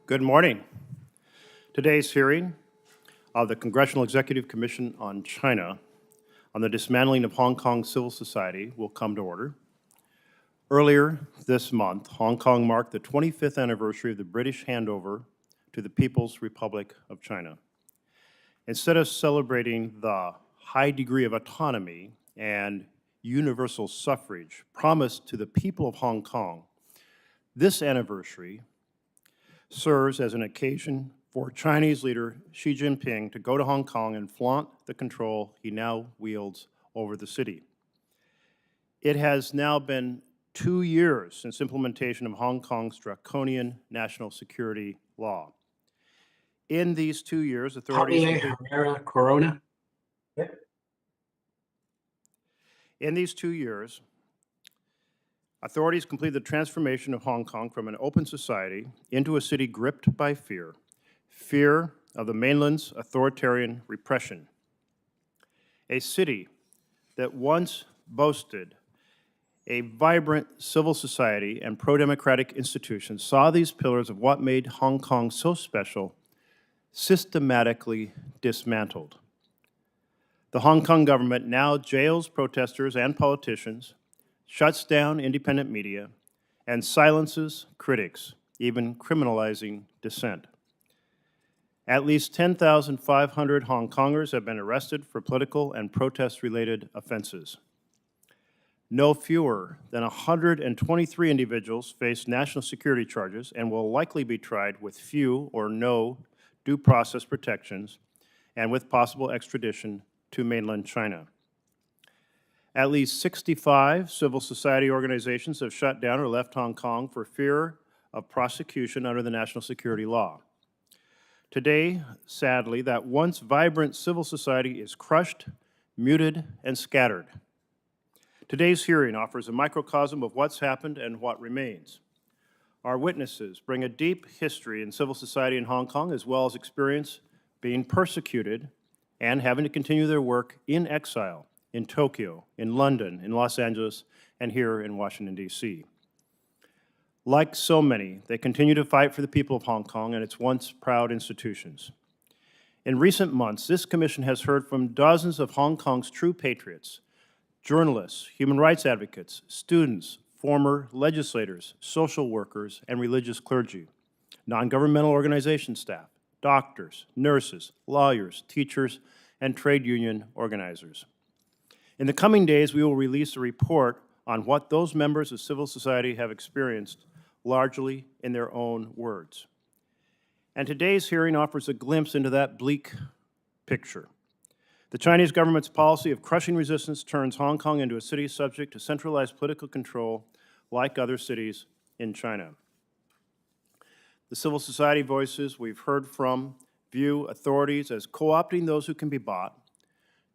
Good morning. Today's hearing of the Congressional-Executive Commission on China on the dismantling of Hong Kong civil society will come to order. Earlier this month, Hong Kong marked the 25th anniversary of the British handover to the People's Republic of China. Instead of celebrating the high degree of autonomy and universal suffrage promised to the people of Hong Kong, this anniversary serves as an occasion for Chinese leader Xi Jinping to go to Hong Kong and flaunt the control he now wields over the city. It has now been 2 years since implementation of Hong Kong's draconian national security law. In these 2 years, authorities... Corona. In these 2 years, authorities completed the transformation of Hong Kong from an open society into a city gripped by fear of the mainland's authoritarian repression. A city that once boasted a vibrant civil society and pro-democratic institutions saw these pillars of what made Hong Kong so special systematically dismantled. The Hong Kong government now jails protesters and politicians, shuts down independent media, and silences critics, even criminalizing dissent. At least 10,500 Hong Kongers have been arrested for political and protest-related offenses. No fewer than 123 individuals face national security charges and will likely be tried with few or no due process protections and with possible extradition to mainland China. At least 65 civil society organizations have shut down or left Hong Kong for fear of prosecution under the national security law. Today, sadly, that once vibrant civil society is crushed, muted, and scattered. Today's hearing offers a microcosm of what's happened and what remains. Our witnesses bring a deep history in civil society in Hong Kong, as well as experience being persecuted and having to continue their work in exile in Tokyo, in London, in Los Angeles, and here in Washington, D.C. Like so many, they continue to fight for the people of Hong Kong and its once proud institutions. In recent months, this commission has heard from dozens of Hong Kong's true patriots, journalists, human rights advocates, students, former legislators, social workers, and religious clergy, non-governmental organization staff, doctors, nurses, lawyers, teachers, and trade union organizers. In the coming days, we will release a report on what those members of civil society have experienced, largely in their own words. And today's hearing offers a glimpse into that bleak picture. The Chinese government's policy of crushing resistance turns Hong Kong into a city subject to centralized political control like other cities in China. The civil society voices we've heard from view authorities as co-opting those who can be bought,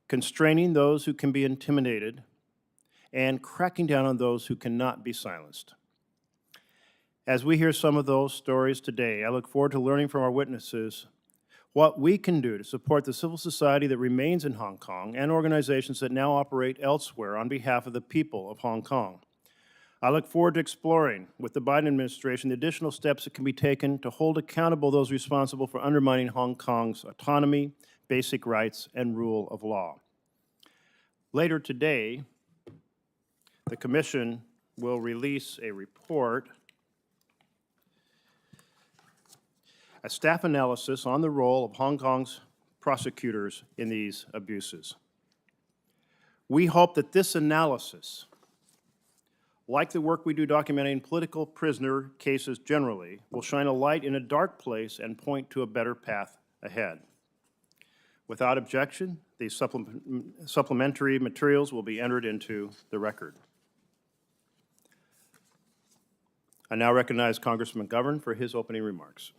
constraining those who can be intimidated, and cracking down on those who cannot be silenced. As we hear some of those stories today, I look forward to learning from our witnesses what we can do to support the civil society that remains in Hong Kong and organizations that now operate elsewhere on behalf of the people of Hong Kong. I look forward to exploring with the Biden administration the additional steps that can be taken to hold accountable those responsible for undermining Hong Kong's autonomy, basic rights, and rule of law. Later today, the Commission will release a report, a staff analysis on the role of Hong Kong's prosecutors in these abuses. We hope that this analysis, like the work we do documenting political prisoner cases generally, will shine a light in a dark place and point to a better path ahead. Without objection, these supplementary materials will be entered into the record. I now recognize Congressman McGovern for his opening remarks.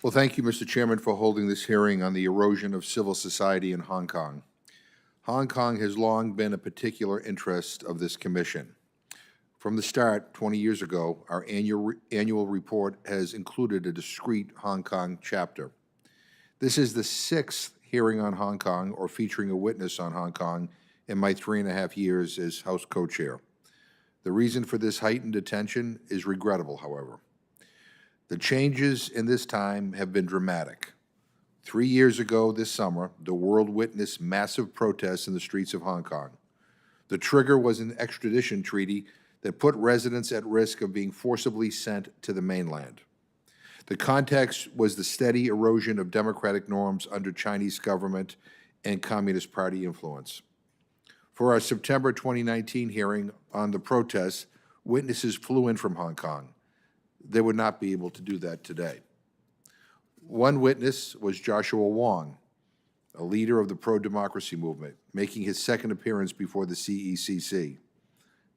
Well, thank you, Mr. Chairman, for holding this hearing on the erosion of civil society in Hong Kong. Hong Kong has long been a particular interest of this commission. From the start, 20 years ago, our annual report has included a discrete Hong Kong chapter. This is the 6th hearing on Hong Kong or featuring a witness on Hong Kong in my 3.5 years as House co-chair. The reason for this heightened attention is regrettable, however. The changes in this time have been dramatic. 3 years ago this summer, the world witnessed massive protests in the streets of Hong Kong. The trigger was an extradition treaty that put residents at risk of being forcibly sent to the mainland. The context was the steady erosion of democratic norms under Chinese government and Communist Party influence. For our September 2019 hearing on the protests, witnesses flew in from Hong Kong. They would not be able to do that today. One witness was Joshua Wong, a leader of the pro-democracy movement, making his second appearance before the CECC.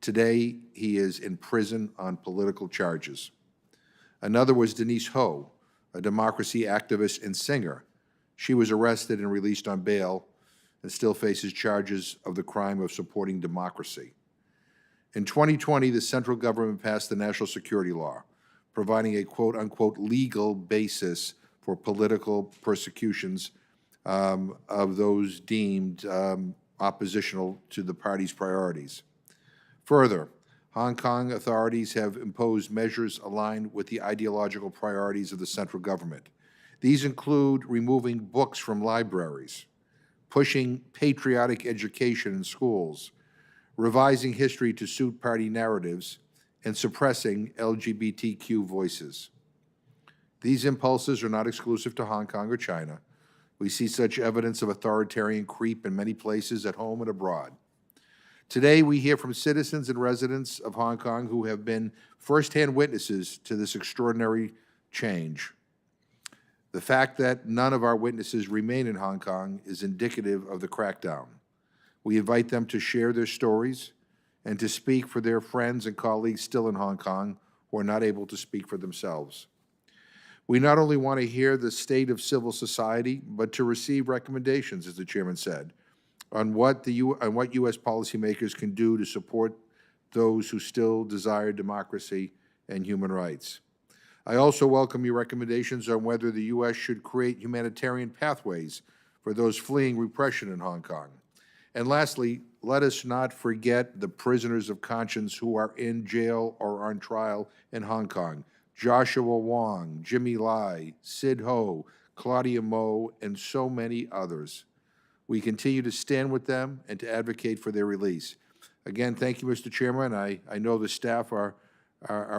Today, he is in prison on political charges. Another was Denise Ho, a democracy activist and singer. She was arrested and released on bail and still faces charges of the crime of supporting democracy. In 2020, the central government passed the National Security Law, providing a quote-unquote legal basis for political persecutions of those deemed oppositional to the party's priorities. Further, Hong Kong authorities have imposed measures aligned with the ideological priorities of the central government. These include removing books from libraries, pushing patriotic education in schools, revising history to suit party narratives, and suppressing LGBTQ voices. These impulses are not exclusive to Hong Kong or China. We see such evidence of authoritarian creep in many places at home and abroad. Today, we hear from citizens and residents of Hong Kong who have been firsthand witnesses to this extraordinary change. The fact that none of our witnesses remain in Hong Kong is indicative of the crackdown. We invite them to share their stories and to speak for their friends and colleagues still in Hong Kong who are not able to speak for themselves. We not only want to hear the state of civil society, but to receive recommendations, as the chairman said, on what U.S. policymakers can do to support those who still desire democracy and human rights. I also welcome your recommendations on whether the U.S. should create humanitarian pathways for those fleeing repression in Hong Kong. And lastly, let us not forget the prisoners of conscience who are in jail or on trial in Hong Kong. Joshua Wong, Jimmy Lai, Sid Ho, Claudia Mo, and so many others. We continue to stand with them and to advocate for their release. Again, thank you, Mr. Chairman. I know the staff are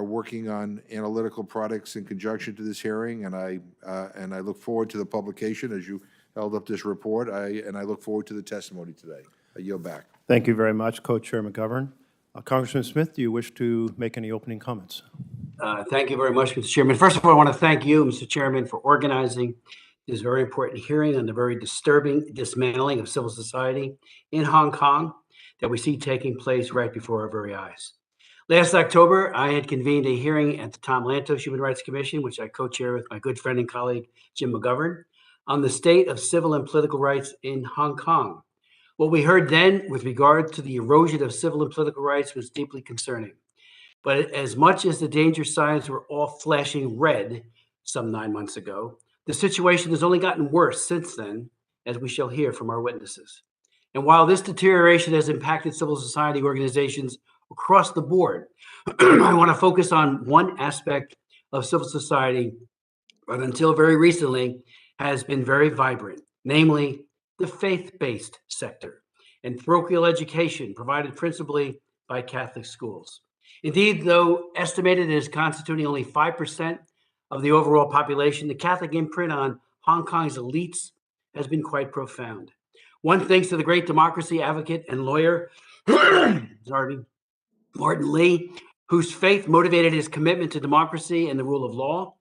working on analytical products in conjunction to this hearing, and I look forward to the publication as you held up this report, and I look forward to the testimony today. I yield back. Thank you very much, Co-Chair McGovern. Congressman Smith, do you wish to make any opening comments? Thank you very much, Mr. Chairman. First of all, I want to thank you, Mr. Chairman, for organizing this very important hearing on the very disturbing dismantling of civil society in Hong Kong that we see taking place right before our very eyes. Last October, I had convened a hearing at the Tom Lantos Human Rights Commission, which I co-chair with my good friend and colleague, Jim McGovern, on the state of civil and political rights in Hong Kong. What we heard then with regard to the erosion of civil and political rights was deeply concerning. But as much as the danger signs were all flashing red some 9 months ago, the situation has only gotten worse since then, as we shall hear from our witnesses. And while this deterioration has impacted civil society organizations across the board, I want to focus on one aspect of civil society that until very recently has been very vibrant, namely the faith-based sector and parochial education provided principally by Catholic schools. Indeed, though estimated as constituting only 5% of the overall population, the Catholic imprint on Hong Kong's elites has been quite profound. One thanks to the great democracy advocate and lawyer, Martin Lee, whose faith motivated his commitment to democracy and the rule of law,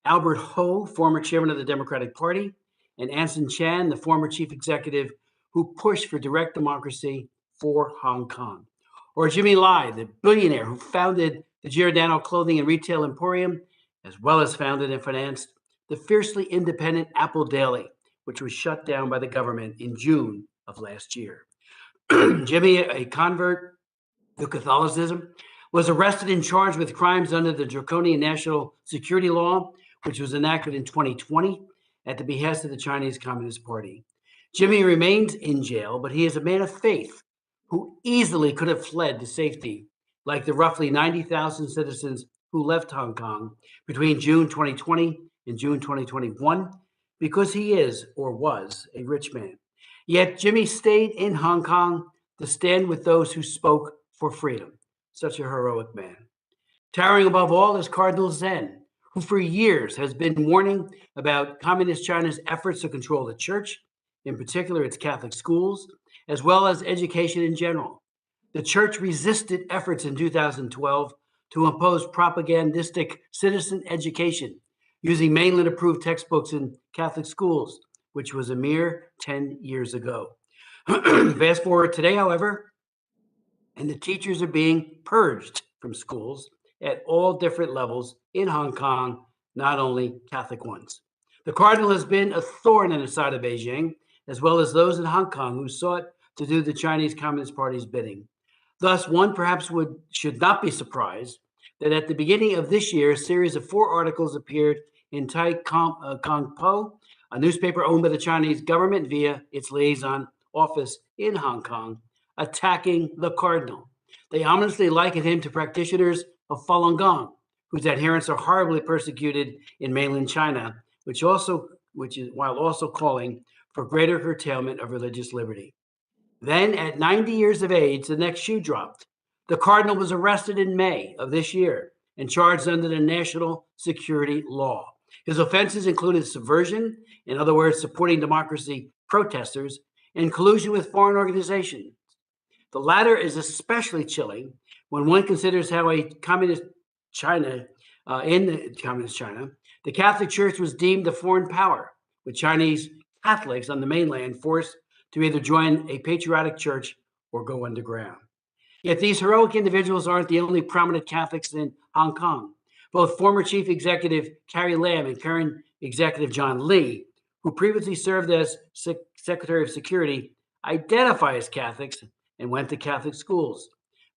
Albert Ho, former chairman of the Democratic Party, and Anson Chan, the former chief executive who pushed for direct democracy for Hong Kong. Or Jimmy Lai, the billionaire who founded the Giordano Clothing and Retail Emporium, as well as founded and financed the fiercely independent Apple Daily, which was shut down by the government in June of last year. Jimmy, a convert to Catholicism, was arrested and charged with crimes under the draconian national security law, which was enacted in 2020 at the behest of the Chinese Communist Party. Jimmy remains in jail, but he is a man of faith who easily could have fled to safety, like the roughly 90,000 citizens who left Hong Kong between June 2020 and June 2021 because he is or was a rich man. Yet Jimmy stayed in Hong Kong to stand with those who spoke for freedom. Such a heroic man. Towering above all is Cardinal Zen, who for years has been warning about Communist China's efforts to control the church, in particular its Catholic schools, as well as education in general. The church resisted efforts in 2012 to impose propagandistic citizen education using mainland-approved textbooks in Catholic schools, which was a mere 10 years ago. Fast forward today, however, and the teachers are being purged from schools at all different levels in Hong Kong, not only Catholic ones. The Cardinal has been a thorn in the side of Beijing, as well as those in Hong Kong who sought to do the Chinese Communist Party's bidding. Thus, one perhaps should not be surprised that at the beginning of this year, a series of 4 articles appeared in Tai Kong Po, a newspaper owned by the Chinese government via its liaison office in Hong Kong, attacking the Cardinal. They ominously likened him to practitioners of Falun Gong, whose adherents are horribly persecuted in mainland China, while also calling for greater curtailment of religious liberty. Then, at 90 years of age, the next shoe dropped. The Cardinal was arrested in May of this year and charged under the national security law. His offenses included subversion, in other words, supporting democracy protesters, and collusion with foreign organizations. The latter is especially chilling when one considers how in Communist China, the Catholic Church was deemed a foreign power, with Chinese Catholics on the mainland forced to either join a patriotic church or go underground. Yet these heroic individuals aren't the only prominent Catholics in Hong Kong. Both former Chief Executive Carrie Lam and current Executive John Lee, who previously served as Secretary of Security, identify as Catholics and went to Catholic schools.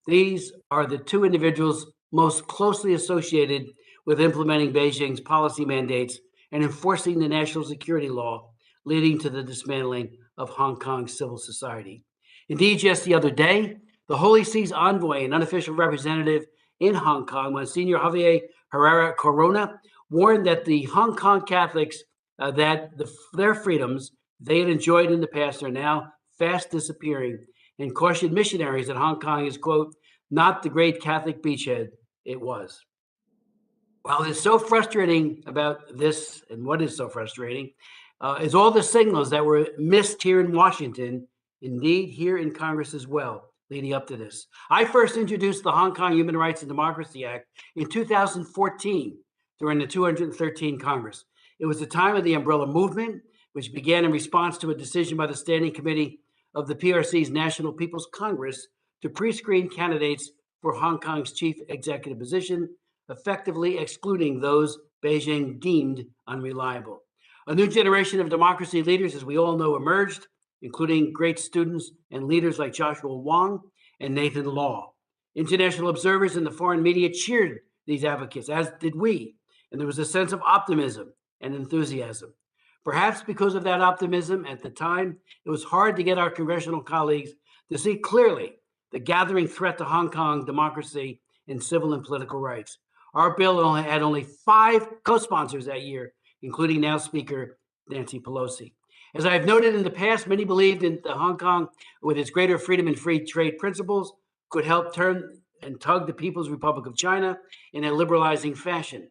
These are the 2 individuals most closely associated with implementing Beijing's policy mandates and enforcing the national security law, leading to the dismantling of Hong Kong's civil society. Indeed, just the other day, the Holy See's envoy and unofficial representative in Hong Kong, Monsignor Javier Herrera Corona, warned that the Hong Kong Catholics, their freedoms they had enjoyed in the past are now fast disappearing, and cautioned missionaries that Hong Kong is, quote, not the great Catholic beachhead it was. While it's so frustrating about this, and what is so frustrating, is all the signals that were missed here in Washington, indeed here in Congress as well, leading up to this. I first introduced the Hong Kong Human Rights and Democracy Act in 2014 during the 213 Congress. It was the time of the umbrella movement, which began in response to a decision by the Standing Committee of the PRC's National People's Congress to pre-screen candidates for Hong Kong's chief executive position, effectively excluding those Beijing deemed unreliable. A new generation of democracy leaders, as we all know, emerged, including great students and leaders like Joshua Wong and Nathan Law. International observers in the foreign media cheered these advocates, as did we, and there was a sense of optimism and enthusiasm. Perhaps because of that optimism at the time, it was hard to get our congressional colleagues to see clearly the gathering threat to Hong Kong democracy and civil and political rights. Our bill had only 5 co-sponsors that year, including now Speaker Nancy Pelosi. As I have noted in the past, many believed in Hong Kong, with its greater freedom and free trade principles, could help turn and tug the People's Republic of China in a liberalizing fashion.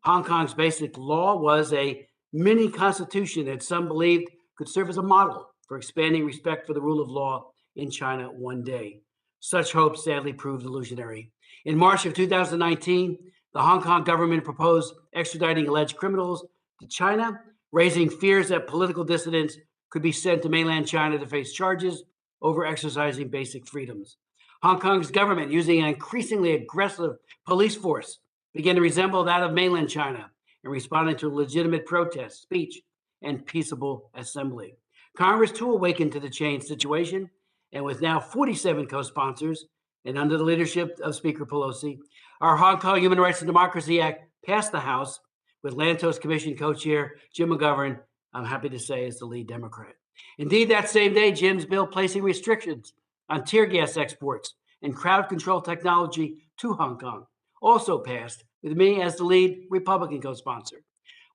Hong Kong's basic law was a mini constitution that some believed could serve as a model for expanding respect for the rule of law in China one day. Such hopes sadly proved illusionary. In March of 2019, the Hong Kong government proposed extraditing alleged criminals to China, raising fears that political dissidents could be sent to mainland China to face charges over exercising basic freedoms. Hong Kong's government, using an increasingly aggressive police force, began to resemble that of mainland China in responding to legitimate protest, speech, and peaceable assembly. Congress, too, awakened to the changed situation, and with now 47 co-sponsors, and under the leadership of Speaker Pelosi, our Hong Kong Human Rights and Democracy Act passed the House, with Lantos Commission co-chair Jim McGovern, I'm happy to say, is the lead Democrat. Indeed, that same day, Jim's bill placing restrictions on tear gas exports and crowd control technology to Hong Kong also passed, with me as the lead Republican co-sponsor.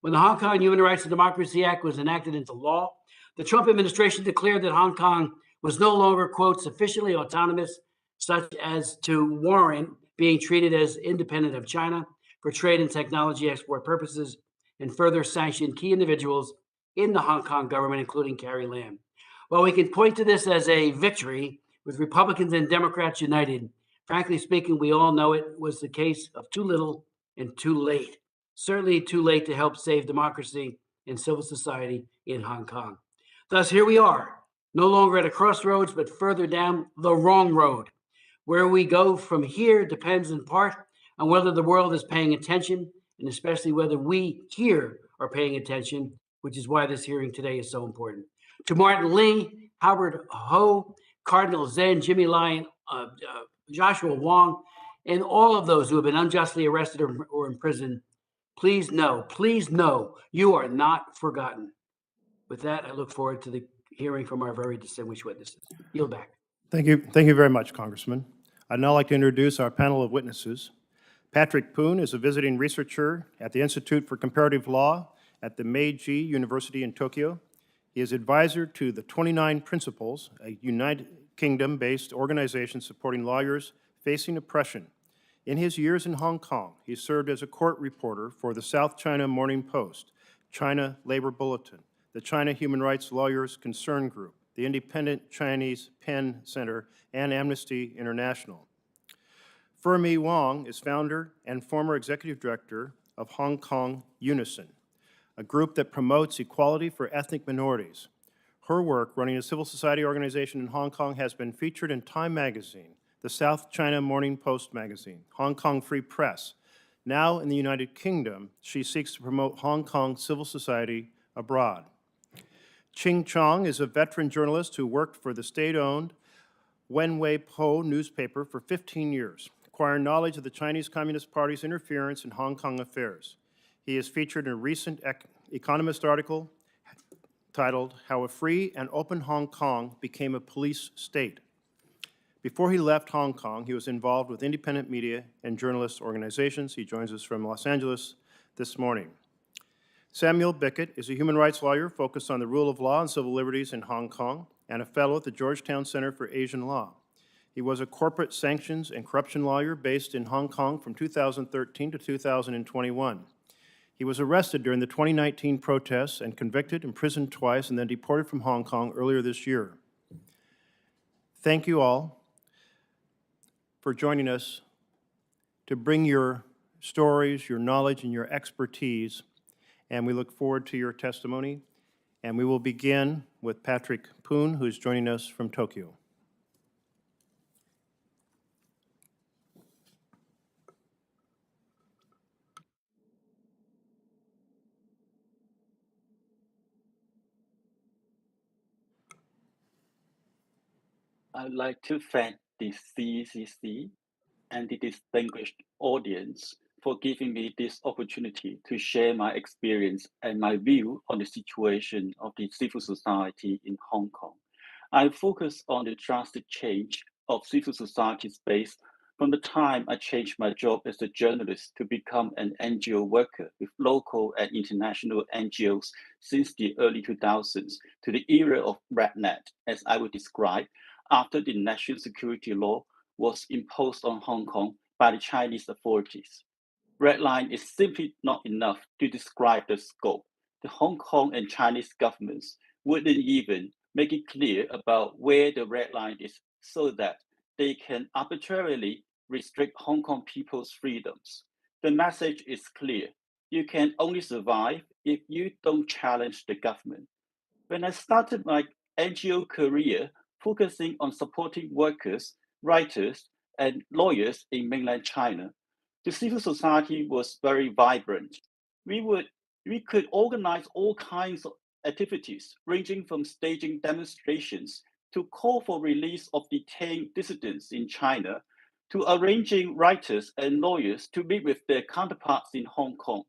When the Hong Kong Human Rights and Democracy Act was enacted into law, the Trump administration declared that Hong Kong was no longer, quote, sufficiently autonomous, such as to warrant being treated as independent of China for trade and technology export purposes, and further sanctioned key individuals in the Hong Kong government, including Carrie Lam. While we can point to this as a victory, with Republicans and Democrats united, frankly speaking, we all know it was the case of too little and too late. Certainly too late to help save democracy and civil society in Hong Kong. Thus, here we are, no longer at a crossroads, but further down the wrong road. Where we go from here depends in part on whether the world is paying attention, and especially whether we here are paying attention, which is why this hearing today is so important. To Martin Lee, Howard Ho, Cardinal Zen, Jimmy Lyon, Joshua Wong, and all of those who have been unjustly arrested or imprisoned, please know you are not forgotten. With that, I look forward to the hearing from our very distinguished witnesses. Yield back. Thank you very much, Congressman. I'd now like to introduce our panel of witnesses. Patrick Poon is a visiting researcher at the Institute for Comparative Law at the Meiji University in Tokyo. He is advisor to the 29 Principles, a United Kingdom-based organization supporting lawyers facing oppression. In his years in Hong Kong, he served as a court reporter for the South China Morning Post, China Labor Bulletin, the China Human Rights Lawyers Concern Group, the Independent Chinese Penn Center, and Amnesty International. Fermi Wong is founder and former executive director of Hong Kong Unison, a group that promotes equality for ethnic minorities. Her work running a civil society organization in Hong Kong has been featured in Time Magazine, the South China Morning Post magazine, Hong Kong Free Press. Now in the United Kingdom, she seeks to promote Hong Kong civil society abroad. Ching Chong is a veteran journalist who worked for the state-owned Wenwei Po newspaper for 15 years, acquiring knowledge of the Chinese Communist Party's interference in Hong Kong affairs. He is featured in a recent Economist article titled, "How a Free and Open Hong Kong Became a Police State." Before he left Hong Kong, he was involved with independent media and journalist organizations. He joins us from Los Angeles this morning. Samuel Bickett is a human rights lawyer focused on the rule of law and civil liberties in Hong Kong and a fellow at the Georgetown Center for Asian Law. He was a corporate sanctions and corruption lawyer based in Hong Kong from 2013 to 2021. He was arrested during the 2019 protests and convicted, imprisoned twice, and then deported from Hong Kong earlier this year. Thank you all for joining us to bring your stories, your knowledge, and your expertise, and we look forward to your testimony. And we will begin with Patrick Poon, who is joining us from Tokyo. I'd like to thank the CCC and the distinguished audience for giving me this opportunity to share my experience and my view on the situation of the civil society in Hong Kong. I focus on the drastic change of civil society space from the time I changed my job as a journalist to become an NGO worker with local and international NGOs since the early 2000s to the era of RedNet, as I would describe, after the national security law was imposed on Hong Kong by the Chinese authorities. Red line is simply not enough to describe the scope. The Hong Kong and Chinese governments wouldn't even make it clear about where the red line is so that they can arbitrarily restrict Hong Kong people's freedoms. The message is clear. You can only survive if you don't challenge the government. When I started my NGO career, focusing on supporting workers, writers, and lawyers in mainland China, the civil society was very vibrant. We could organize all kinds of activities, ranging from staging demonstrations to call for release of detained dissidents in China, to arranging writers and lawyers to meet with their counterparts in Hong Kong.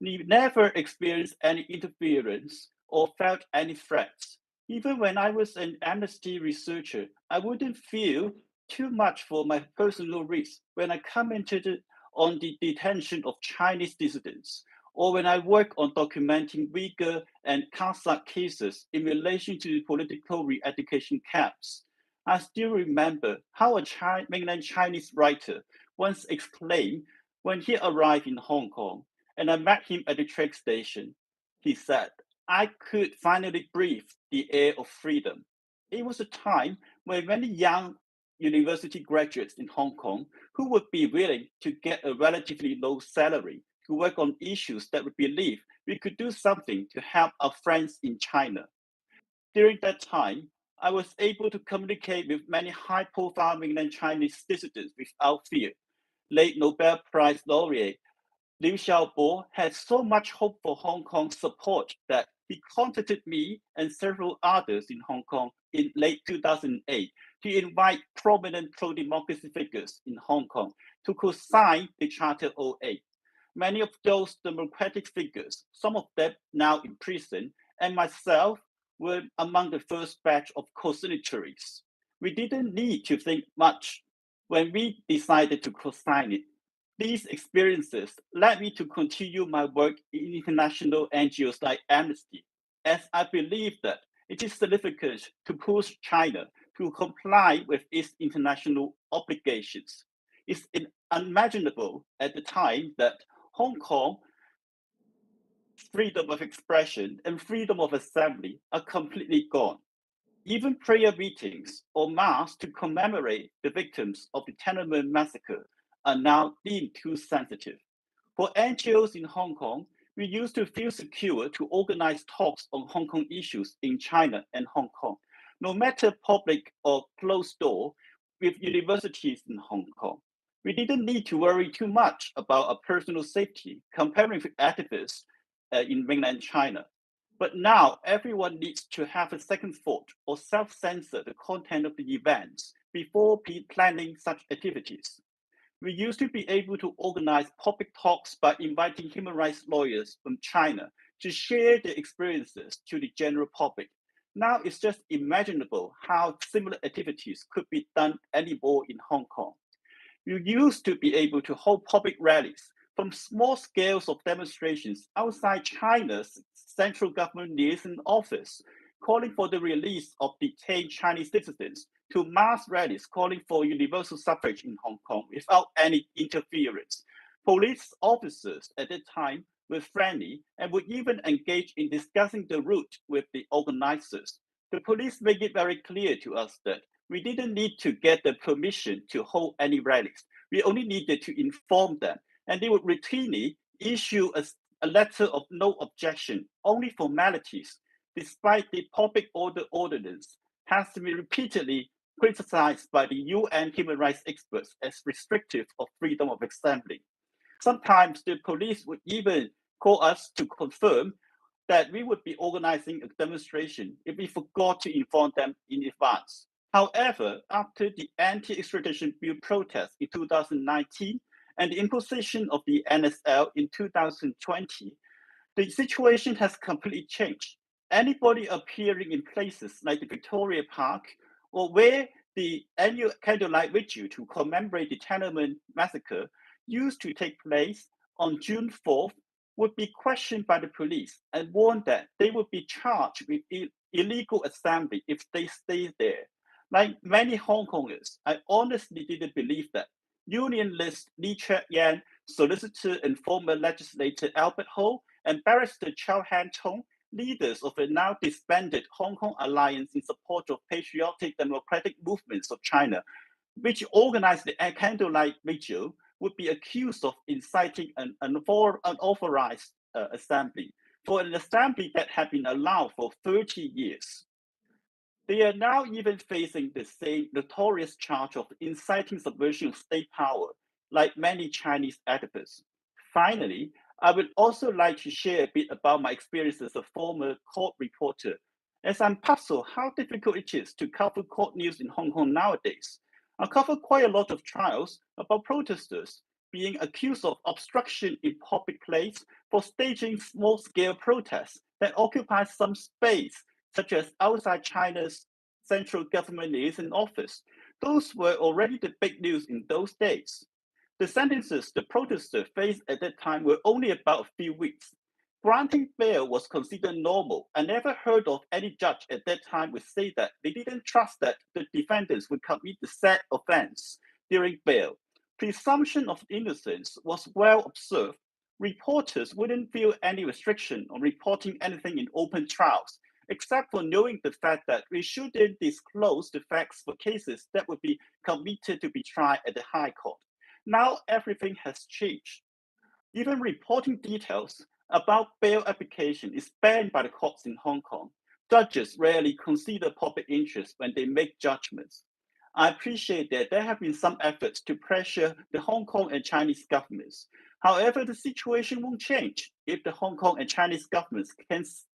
We never experienced any interference or felt any threats. Even when I was an Amnesty researcher, I wouldn't feel too much for my personal risk when I come into the on the detention of Chinese dissidents, or when I work on documenting Uyghur and Kazakh cases in relation to political re-education camps, I still remember how a mainland Chinese writer once exclaimed when he arrived in Hong Kong and I met him at the train station. He said, I could finally breathe the air of freedom. It was a time when many young university graduates in Hong Kong who would be willing to get a relatively low salary to work on issues that we believe we could do something to help our friends in China. During that time, I was able to communicate with many high-profile mainland Chinese dissidents without fear. Late Nobel Prize laureate Liu Xiaobo had so much hope for Hong Kong's support that he contacted me and several others in Hong Kong in late 2008 to invite prominent pro-democracy figures in Hong Kong to co-sign the Charter 08. Many of those democratic figures, some of them now in prison, and myself were among the first batch of co-signatories. We didn't need to think much when we decided to co-sign it. These experiences led me to continue my work in international NGOs like Amnesty, as I believe that it is significant to push China to comply with its international obligations. It's unimaginable at the time that Hong Kong freedom of expression and freedom of assembly are completely gone. Even prayer meetings or mass to commemorate the victims of the Tiananmen massacre are now deemed too sensitive. For NGOs in Hong Kong, we used to feel secure to organize talks on Hong Kong issues in China and Hong Kong, no matter public or closed door, with universities in Hong Kong. We didn't need to worry too much about our personal safety comparing with activists in mainland China. But now everyone needs to have a second thought or self-censor the content of the events before planning such activities. We used to be able to organize public talks by inviting human rights lawyers from China to share their experiences to the general public. Now it's just imaginable how similar activities could be done anymore in Hong Kong. We used to be able to hold public rallies from small scales of demonstrations outside China's central government liaison office, calling for the release of detained Chinese citizens, to mass rallies calling for universal suffrage in Hong Kong without any interference. Police officers at that time were friendly and would even engage in discussing the route with the organizers. The police made it very clear to us that we didn't need to get the permission to hold any rallies. We only needed to inform them, and they would routinely issue a letter of no objection, only formalities, despite the public order ordinance has to be repeatedly criticized by the UN human rights experts as restrictive of freedom of assembly. Sometimes the police would even call us to confirm that we would be organizing a demonstration if we forgot to inform them in advance. However, after the anti-extradition bill protest in 2019 and the imposition of the NSL in 2020, the situation has completely changed. Anybody appearing in places like the Victoria Park or where the annual candlelight vigil to commemorate the Tiananmen massacre used to take place on June 4th would be questioned by the police and warned that they would be charged with illegal assembly if they stayed there. Like many Hong Kongers, I honestly didn't believe that unionist Li Chek-yan, solicitor and former legislator Albert Ho, and barrister Chow Han Tong, leaders of a now disbanded Hong Kong Alliance in support of patriotic democratic movements of China, which organized the candlelight vigil, would be accused of inciting an unauthorized assembly for an assembly that had been allowed for 30 years. They are now even facing the same notorious charge of inciting subversion of state power, like many Chinese activists. Finally, I would also like to share a bit about my experience as a former court reporter, as I'm puzzled how difficult it is to cover court news in Hong Kong nowadays. I cover quite a lot of trials about protesters being accused of obstruction in public place for staging small-scale protests that occupy some space, such as outside China's central government liaison office. Those were already the big news in those days. The sentences the protesters faced at that time were only about a few weeks. Granting bail was considered normal. I never heard of any judge at that time would say that they didn't trust that the defendants would commit the said offense during bail. Presumption of innocence was well observed. Reporters wouldn't feel any restriction on reporting anything in open trials, except for knowing the fact that we shouldn't disclose the facts for cases that would be committed to be tried at the High Court. Now everything has changed. Even reporting details about bail application is banned by the courts in Hong Kong. Judges rarely consider public interest when they make judgments. I appreciate that there have been some efforts to pressure the Hong Kong and Chinese governments. However, the situation won't change if the Hong Kong and Chinese governments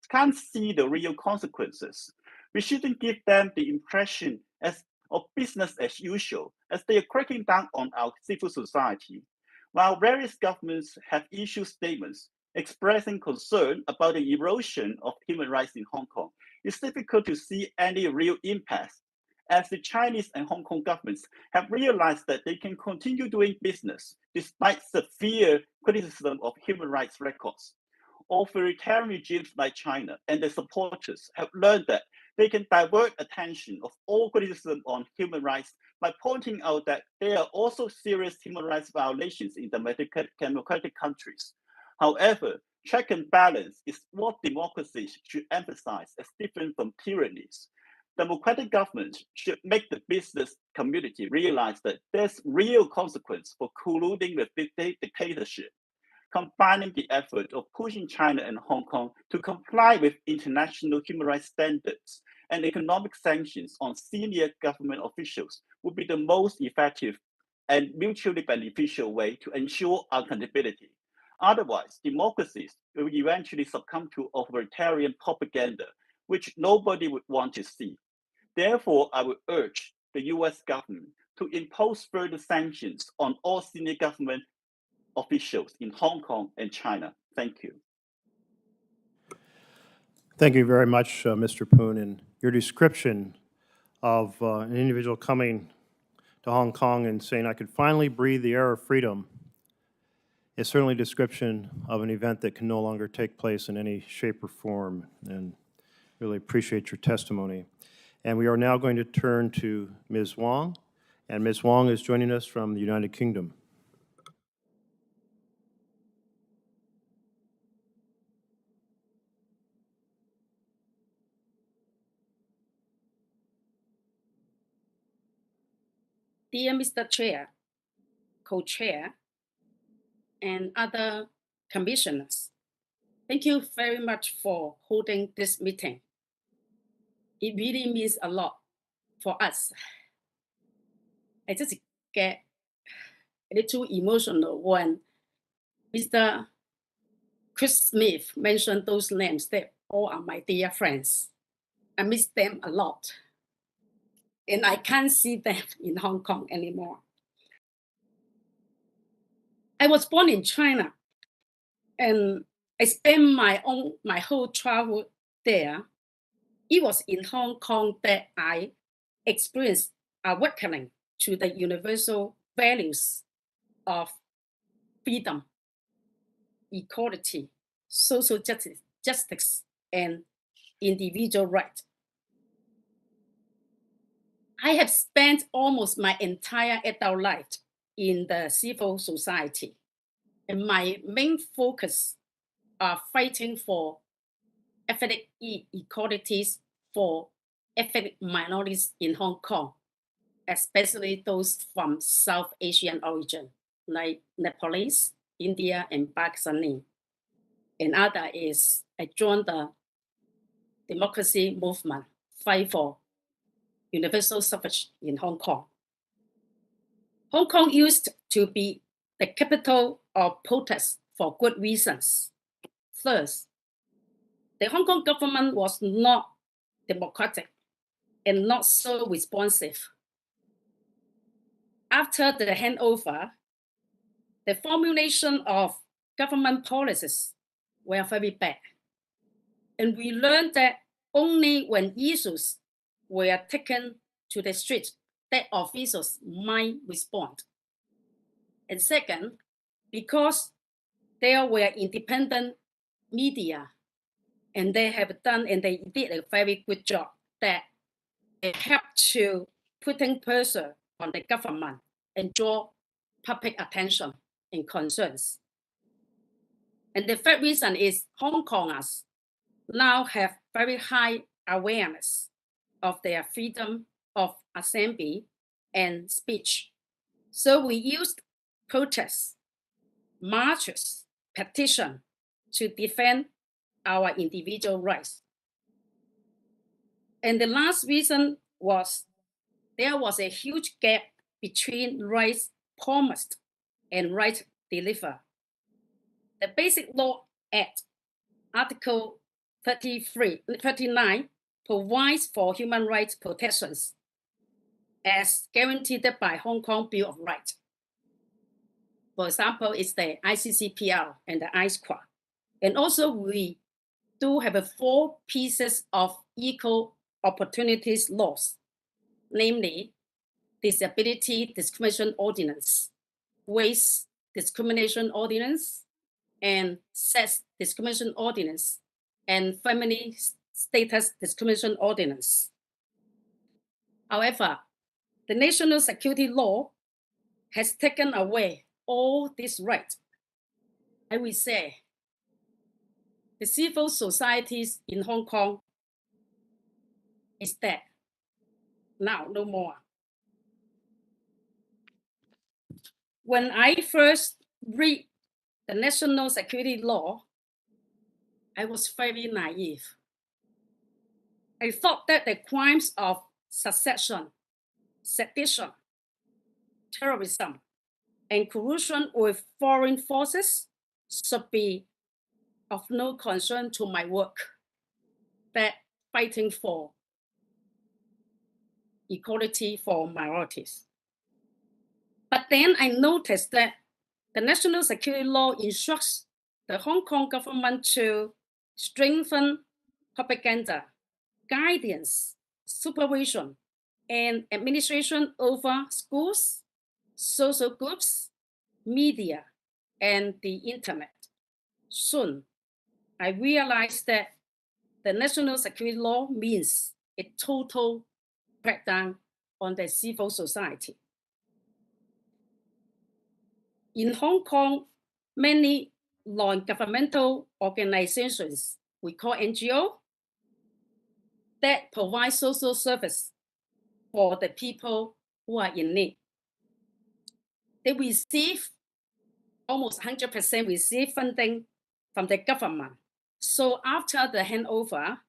can't see the real consequences. We shouldn't give them the impression of business as usual, as they are cracking down on our civil society. While various governments have issued statements expressing concern about the erosion of human rights in Hong Kong, it's difficult to see any real impact, as the Chinese and Hong Kong governments have realized that they can continue doing business despite severe criticism of human rights records. Authoritarian regimes like China and their supporters have learned that they can divert attention of all criticism on human rights by pointing out that there are also serious human rights violations in democratic countries. However, check and balance is what democracies should emphasize as different from tyrannies. Democratic governments should make the business community realize that there's real consequence for colluding with dictatorship. Combining the effort of pushing China and Hong Kong to comply with international human rights standards and economic sanctions on senior government officials would be the most effective and mutually beneficial way to ensure accountability. Otherwise, democracies will eventually succumb to authoritarian propaganda, which nobody would want to see. Therefore, I would urge the US government to impose further sanctions on all senior government officials in Hong Kong and China. Thank you. Thank you very much, Mr. Poon. And your description of an individual coming to Hong Kong and saying, I could finally breathe the air of freedom, is certainly a description of an event that can no longer take place in any shape or form. And really appreciate your testimony. And we are now going to turn to Ms. Wong. And Ms. Wong is joining us from the United Kingdom. Dear Mr. Chair, Co-Chair, and other commissioners, thank you very much for holding this meeting. It really means a lot for us. I just get a little emotional when Mr. Chris Smith mentioned those names. They all are my dear friends. I miss them a lot. And I can't see them in Hong Kong anymore. I was born in China, and I spent my whole childhood there. It was in Hong Kong that I experienced awakening to the universal values of freedom, equality, social justice, and individual rights. I have spent almost my entire adult life in the civil society, and my main focus are fighting for ethnic equalities for ethnic minorities in Hong Kong, especially those from South Asian origin, like Nepalese, India, and Pakistani. And other is I joined the democracy movement, fight for universal suffrage in Hong Kong. Hong Kong used to be the capital of protest for good reasons. First, the Hong Kong government was not democratic and not so responsive. After the handover, the formulation of government policies were very bad. And we learned that only when issues were taken to the street that officials might respond. And second, because there were independent media, and they have done, and they did a very good job that they helped to putting pressure on the government and draw public attention and concerns. And the third reason is Hong Kongers now have very high awareness of their freedom of assembly and speech. So we used protests, marches, petition to defend our individual rights. And the last reason was there was a huge gap between rights promised and rights delivered. The Basic Law Act, Article 39, provides for human rights protections as guaranteed by Hong Kong Bill of Rights. For example, it's the ICCPR and the ISQA. And also we do have 4 pieces of equal opportunities laws, namely Disability Discrimination Ordinance, Race Discrimination Ordinance, and Sex Discrimination Ordinance, and Family Status Discrimination Ordinance. However, the national security law has taken away all these rights. I will say the civil societies in Hong Kong is dead. Now, no more. When I first read the national security law, I was very naive. I thought that the crimes of secession, sedition, terrorism, and collusion with foreign forces should be of no concern to my work, that fighting for equality for minorities. But then I noticed that the national security law instructs the Hong Kong government to strengthen propaganda, guidance, supervision, and administration over schools, social groups, media, and the internet. Soon, I realized that the national security law means a total crackdown on the civil society. In Hong Kong, many non-governmental organizations, we call NGO, that provide social service for the people who are in need. They receive almost 100% receive funding from the government. So after the handover,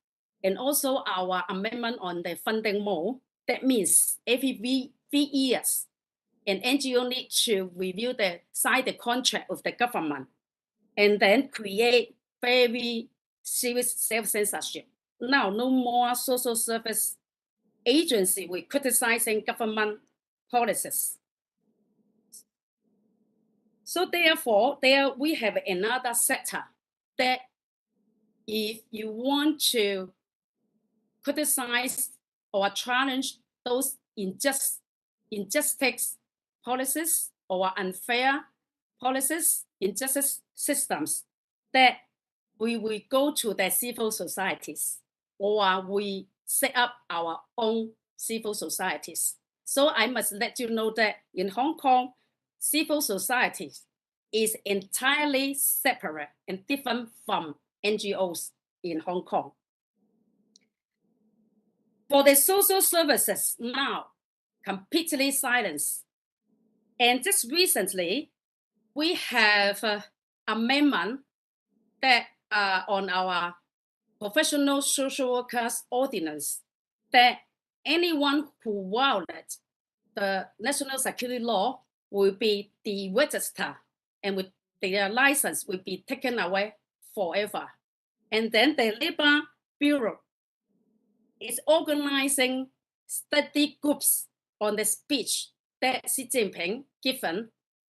and also our amendment on the funding mode, that means every 3 years, an NGO needs to sign the contract with the government, and then create very serious self-censorship. Now, no more social service agency with criticizing government policies. So therefore, there we have another sector that if you want to criticize or challenge those injustice policies or unfair policies, injustice systems, that we will go to the civil societies, or we set up our own civil societies. So I must let you know that in Hong Kong, civil societies is entirely separate and different from NGOs in Hong Kong. For the social services now, completely silenced. And just recently, we have an amendment that on our professional social workers ordinance, that anyone who violates the national security law will be deregistered, and with their license will be taken away forever. And then the Labor Bureau is organizing study groups on the speech that Xi Jinping given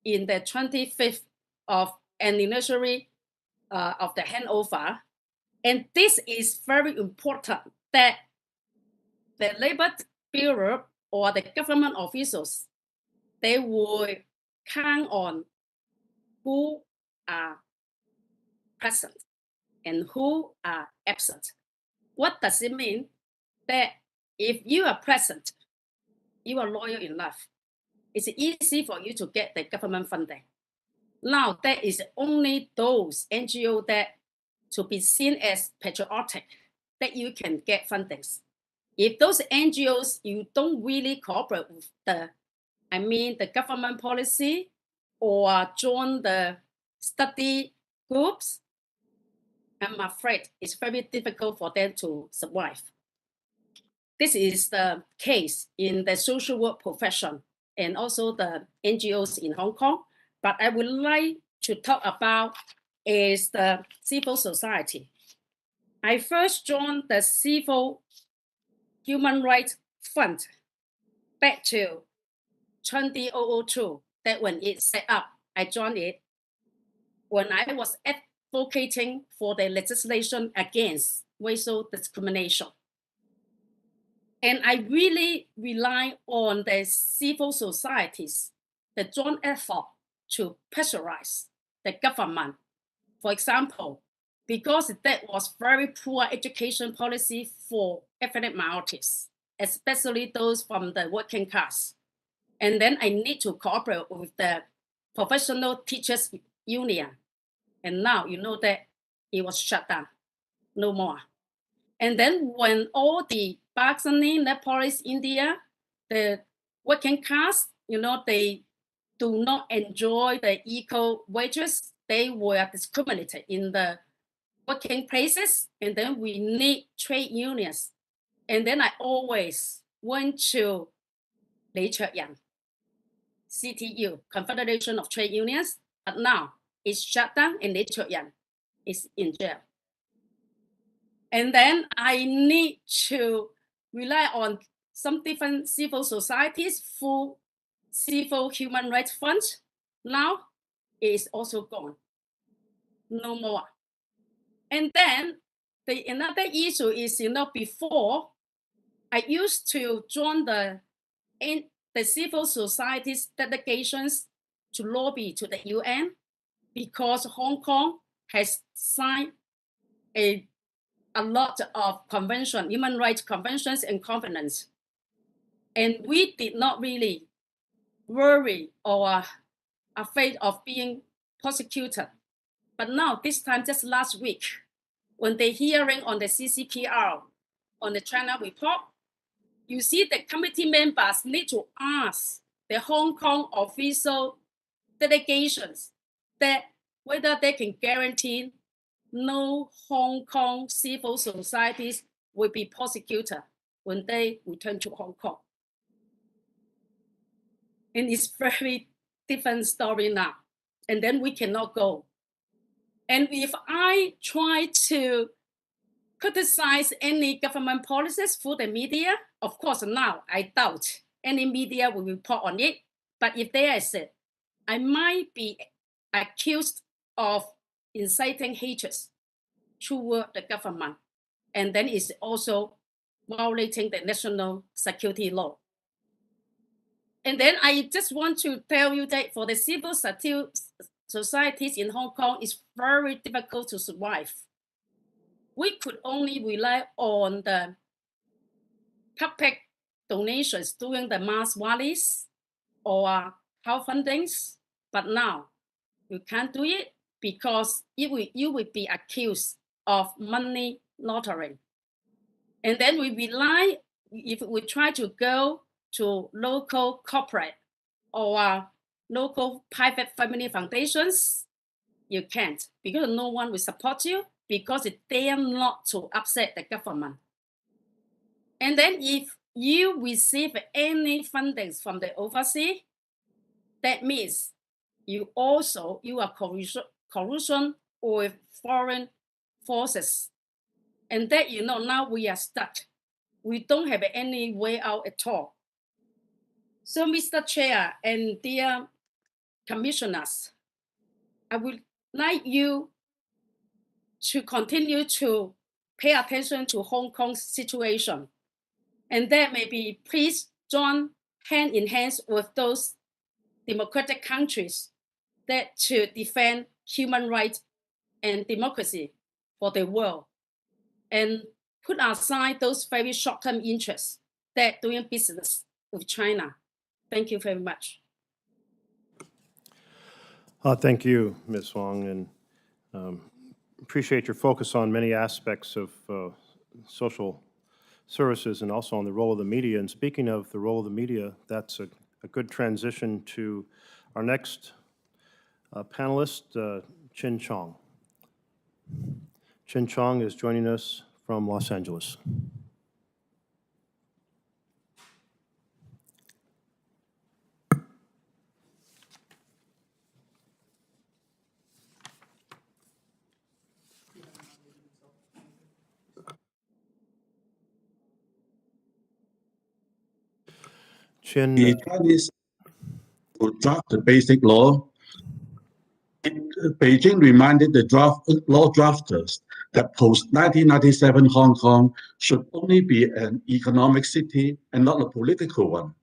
in the 25th of anniversary of the handover. And this is very important, that the Labor Bureau or the government officials, they will count on who are present and who are absent. What does it mean? That if you are present, you are loyal enough, it's easy for you to get the government funding. Now, there is only those NGOs that to be seen as patriotic that you can get fundings. If those NGOs, you don't really cooperate with the government policy or join the study groups, I'm afraid it's very difficult for them to survive. This is the case in the social work profession and also the NGOs in Hong Kong. But I would like to talk about is the civil society. I first joined the Civil Human Rights Fund back to 2002. That when it set up, I joined it when I was advocating for the legislation against racial discrimination. And I really rely on the civil societies, the joint effort to pressurize the government. For example, because that was very poor education policy for ethnic minorities, especially those from the working class. And then I need to cooperate with the professional teachers union. And now you know that it was shut down, no more. And then when all the bargaining that police India, the working class, they do not enjoy the equal wages. They were discriminated in the working places. And then we need trade unions. And then I always went to adjournment, CTU, Confederation of Trade Unions. But now it's shut down and adjournment is in jail. And then I need to rely on some different civil societies through Civil Human Rights Fund. Now it is also gone. No more. And then another issue is, before I used to join the civil society's delegations to lobby to the UN because Hong Kong has signed a lot of conventions, human rights conventions and covenants. And we did not really worry or afraid of being prosecuted. But now, this time, just last week, when the hearing on the CCPR, on the China report, you see the committee members need to ask the Hong Kong official delegations that whether they can guarantee no Hong Kong civil societies will be prosecuted when they return to Hong Kong. And it's very different story now. And then we cannot go. And if I try to criticize any government policies through the media, of course now I doubt any media will report on it. But if there is it, I might be accused of inciting hatred toward the government. And then it's also violating the national security law. And then I just want to tell you that for the civil societies in Hong Kong, it's very difficult to survive. We could only rely on the public donations during the mass rallies or house fundings. But now you can't do it because you will be accused of money laundering. And then we rely, if we try to go to local corporate or local private family foundations, you can't because no one will support you because it dare not to upset the government. And then if you receive any fundings from the overseas, that means you are collusion with foreign forces. And that, now we are stuck. We don't have any way out at all. So, Mr. Chair and dear commissioners, I would like you to continue to pay attention to Hong Kong's situation. And that maybe please join hand in hand with those democratic countries that to defend human rights and democracy for the world and put aside those very short-term interests that doing business with China. Thank you very much. Thank you, Ms. Wong, and appreciate your focus on many aspects of social services and also on the role of the media. And speaking of the role of the media, that's a good transition to our next panelist, Ching Chong. Ching Chong is joining us from Los Angeles. Chin, The Chinese to draft the basic law. Beijing reminded the law drafters that post-1997 Hong Kong should only be an economic city and not a political one,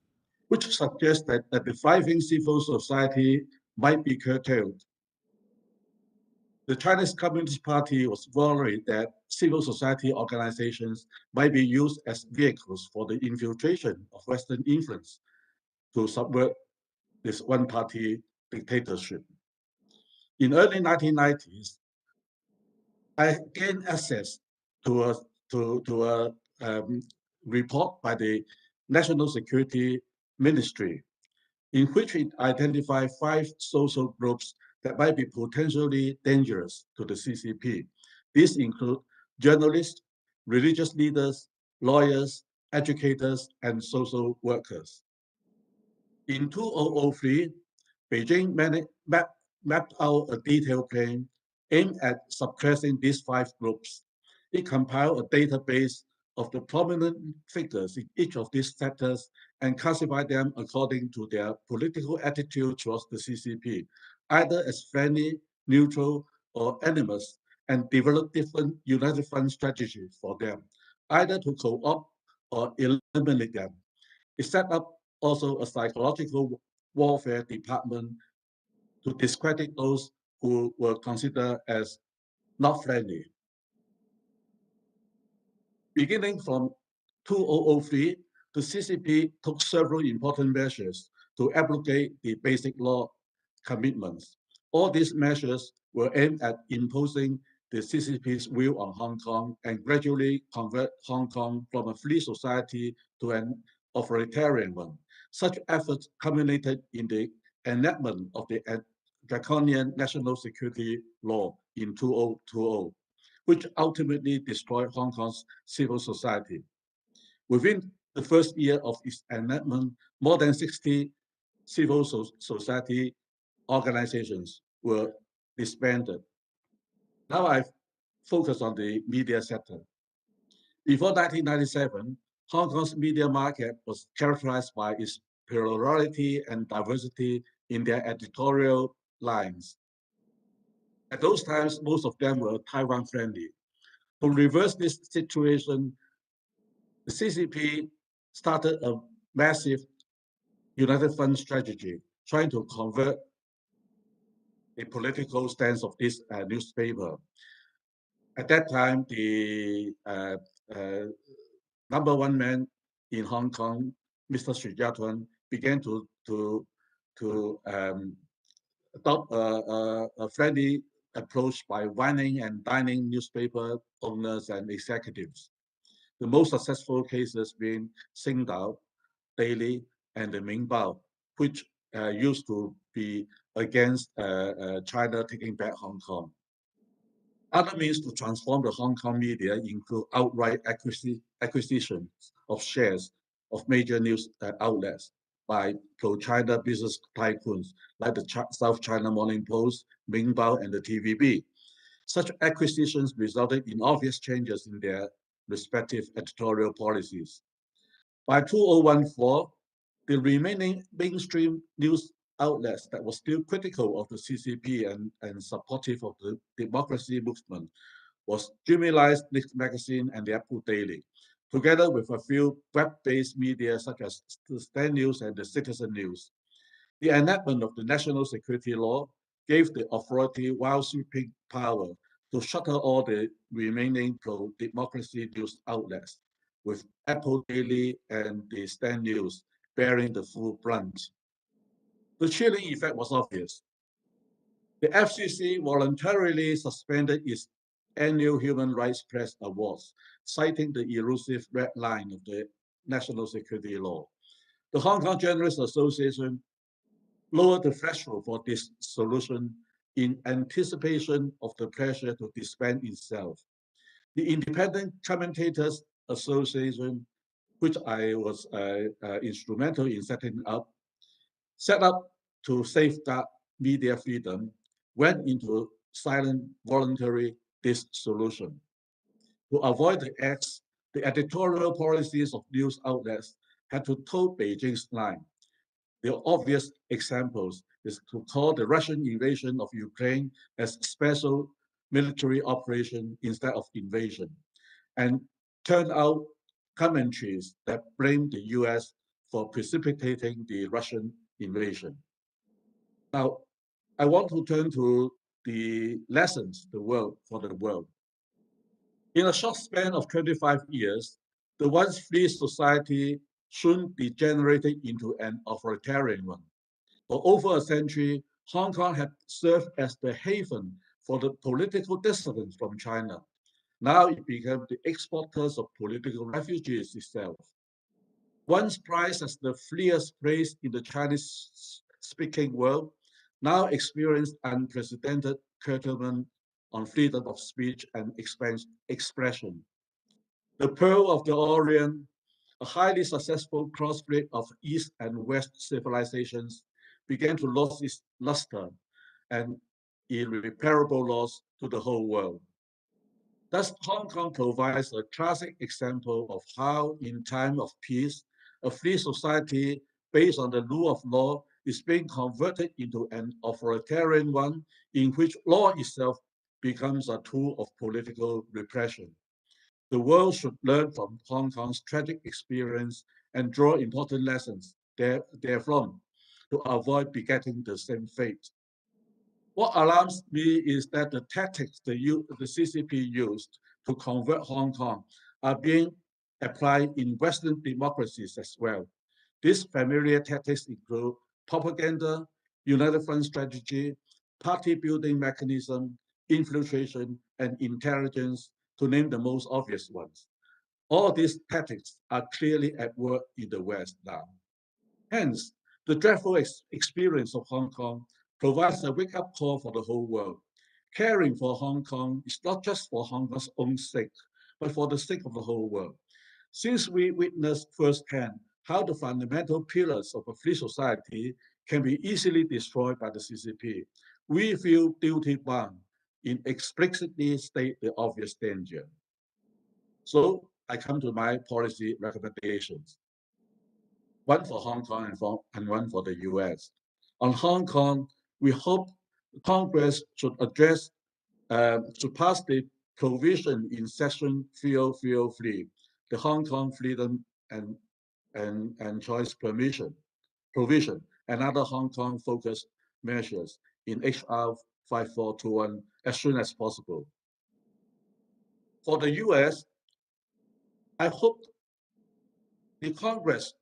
which suggests that the thriving civil society might be curtailed. The Chinese Communist Party was worried that civil society organizations might be used as vehicles for the infiltration of Western influence to subvert this one-party dictatorship. In early 1990s, I gained access to a report by the National Security Ministry, in which it identified 5 social groups that might be potentially dangerous to the CCP. These include journalists, religious leaders, lawyers, educators, and social workers. In 2003, Beijing mapped out a detailed plan aimed at suppressing these 5 groups. It compiled a database of the prominent figures in each of these sectors and classified them according to their political attitude towards the CCP, either as friendly, neutral, or enemies, and developed different united front strategies for them, either to co-opt or eliminate them. It set up also a psychological warfare department to discredit those who were considered as not friendly. Beginning from 2003, the CCP took several important measures to abrogate the basic law commitments. All these measures were aimed at imposing the CCP's view on Hong Kong and gradually convert Hong Kong from a free society to an authoritarian one. Such efforts culminated in the enactment of the draconian national security law in 2020, which ultimately destroyed Hong Kong's civil society. Within the first year of its enactment, more than 60 civil society organizations were disbanded. Now I focus on the media sector. Before 1997, Hong Kong's media market was characterized by its plurality and diversity in their editorial lines. At those times, most of them were Taiwan friendly. To reverse this situation, the CCP started a massive united front strategy, trying to convert the political stance of this newspaper. At that time, the number 1 man in Hong Kong, Mr. Xu Jiatuan, began to adopt a friendly approach by wining and dining newspaper owners and executives. The most successful cases being Xingdao Daily and the Mingbao, which used to be against China taking back Hong Kong. Other means to transform the Hong Kong media include outright acquisitions of shares of major news outlets by pro-China business tycoons like the South China Morning Post, Mingbao, and the TVB. Such acquisitions resulted in obvious changes in their respective editorial policies. By 2014, the remaining mainstream news outlets that were still critical of the CCP and supportive of the democracy movement was Criminalize magazine and the Apple Daily, together with a few web-based media such as the Stand News and the Citizen News. The enactment of the national security law gave the authority wide-sweeping power to shutter all the remaining pro-democracy news outlets, with Apple Daily and the Stand News bearing the full brunt. The chilling effect was obvious. The FCC voluntarily suspended its annual Human Rights Press Awards, citing the elusive red line of the national security law. The Hong Kong Journalists Association lowered the threshold for this solution in anticipation of the pressure to disband itself. The Independent Commentators Association, which I was instrumental in setting up, set up to safeguard media freedom, went into silent voluntary dissolution. To avoid the acts, the editorial policies of news outlets had to toe Beijing's line. The obvious examples is to call the Russian invasion of Ukraine as special military operation instead of invasion, and turn out commentaries that blame the US for precipitating the Russian invasion. Now, I want to turn to the lessons for the world. In a short span of 25 years, the once free society soon degenerated into an authoritarian one. For over a century, Hong Kong had served as the haven for the political dissidents from China. Now it became the exporters of political refugees itself. Once prized as the freest place in the Chinese-speaking world, now experienced unprecedented curtailment on freedom of speech and expression. The Pearl of the Orient, a highly successful crossbreed of East and West civilizations, began to lose its luster and irreparable loss to the whole world. Thus, Hong Kong provides a classic example of how, in time of peace, a free society based on the rule of law is being converted into an authoritarian one in which law itself becomes a tool of political repression. The world should learn from Hong Kong's tragic experience and draw important lessons therefrom to avoid begetting the same fate. What alarms me is that the tactics the CCP used to convert Hong Kong are being applied in Western democracies as well. These familiar tactics include propaganda, united front strategy, party building mechanism, infiltration, and intelligence, to name the most obvious ones. All these tactics are clearly at work in the West now. Hence, the dreadful experience of Hong Kong provides a wake-up call for the whole world. Caring for Hong Kong is not just for Hong Kong's own sake, but for the sake of the whole world. Since we witnessed firsthand how the fundamental pillars of a free society can be easily destroyed by the CCP, we feel duty-bound in explicitly state the obvious danger. So I come to my policy recommendations. One for Hong Kong and one for the US. On Hong Kong, we hope Congress should pass the provision in Section 303, the Hong Kong Freedom and Choice provision, and other Hong Kong-focused measures in HR 5421 as soon as possible. For the US, I hope the Congress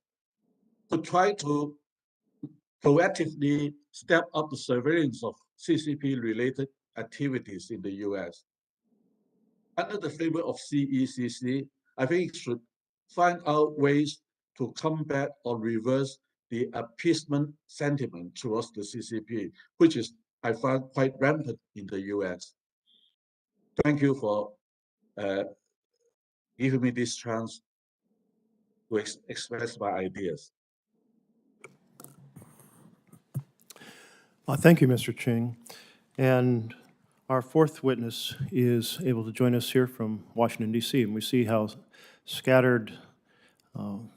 could try to proactively step up the surveillance of CCP-related activities in the US. Under the framework of CECC, I think it should find out ways to combat or reverse the appeasement sentiment towards the CCP, which is, I find, quite rampant in the US. Thank you for giving me this chance to express my ideas. Thank you, Mr. Ching. And our fourth witness is able to join us here from Washington, D.C., and we see how scattered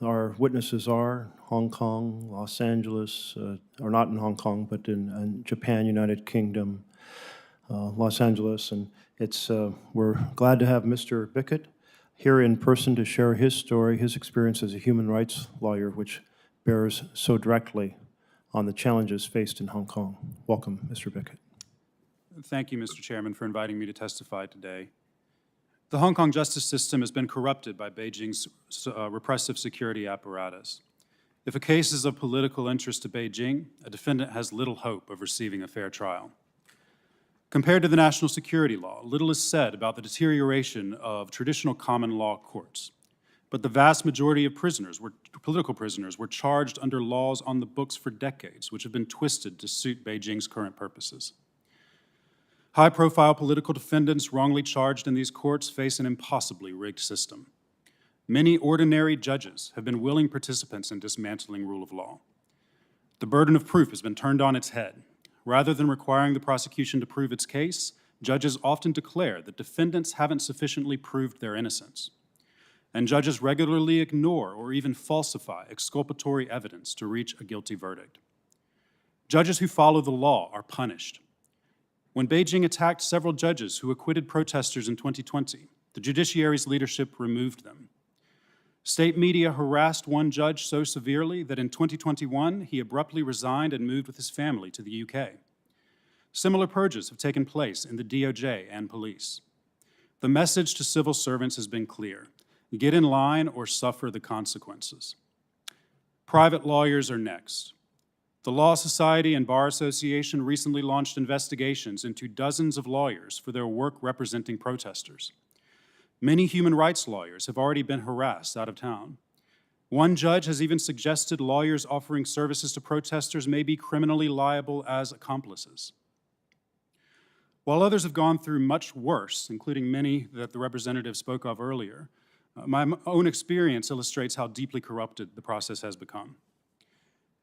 our witnesses are. Hong Kong, Los Angeles, or not in Hong Kong, but in Japan, United Kingdom, Los Angeles. And we're glad to have Mr. Bickett here in person to share his story, his experience as a human rights lawyer, which bears so directly on the challenges faced in Hong Kong. Welcome, Mr. Bickett. Thank you, Mr. Chairman, for inviting me to testify today. The Hong Kong justice system has been corrupted by Beijing's repressive security apparatus. If a case is of political interest to Beijing, a defendant has little hope of receiving a fair trial. Compared to the national security law, little is said about the deterioration of traditional common law courts. But the vast majority of political prisoners were charged under laws on the books for decades, which have been twisted to suit Beijing's current purposes. High-profile political defendants wrongly charged in these courts face an impossibly rigged system. Many ordinary judges have been willing participants in dismantling rule of law. The burden of proof has been turned on its head. Rather than requiring the prosecution to prove its case, judges often declare that defendants haven't sufficiently proved their innocence. And judges regularly ignore or even falsify exculpatory evidence to reach a guilty verdict. Judges who follow the law are punished. When Beijing attacked several judges who acquitted protesters in 2020, the judiciary's leadership removed them. State media harassed one judge so severely that in 2021, he abruptly resigned and moved with his family to the UK. Similar purges have taken place in the DOJ and police. The message to civil servants has been clear: get in line or suffer the consequences. Private lawyers are next. The Law Society and Bar Association recently launched investigations into dozens of lawyers for their work representing protesters. Many human rights lawyers have already been harassed out of town. One judge has even suggested lawyers offering services to protesters may be criminally liable as accomplices. While others have gone through much worse, including many that the representative spoke of earlier, my own experience illustrates how deeply corrupted the process has become.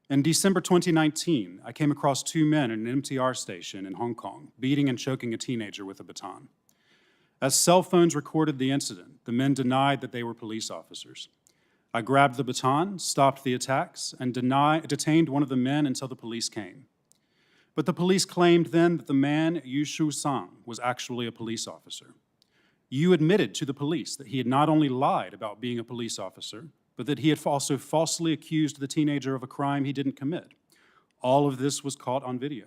In December 2019, I came across two men at an MTR station in Hong Kong, beating and choking a teenager with a baton. As cell phones recorded the incident, the men denied that they were police officers. I grabbed the baton, stopped the attacks, and detained one of the men until the police came. But the police claimed then that the man, Yu Shu Sang, was actually a police officer. Yu admitted to the police that he had not only lied about being a police officer, but that he had also falsely accused the teenager of a crime he didn't commit. All of this was caught on video.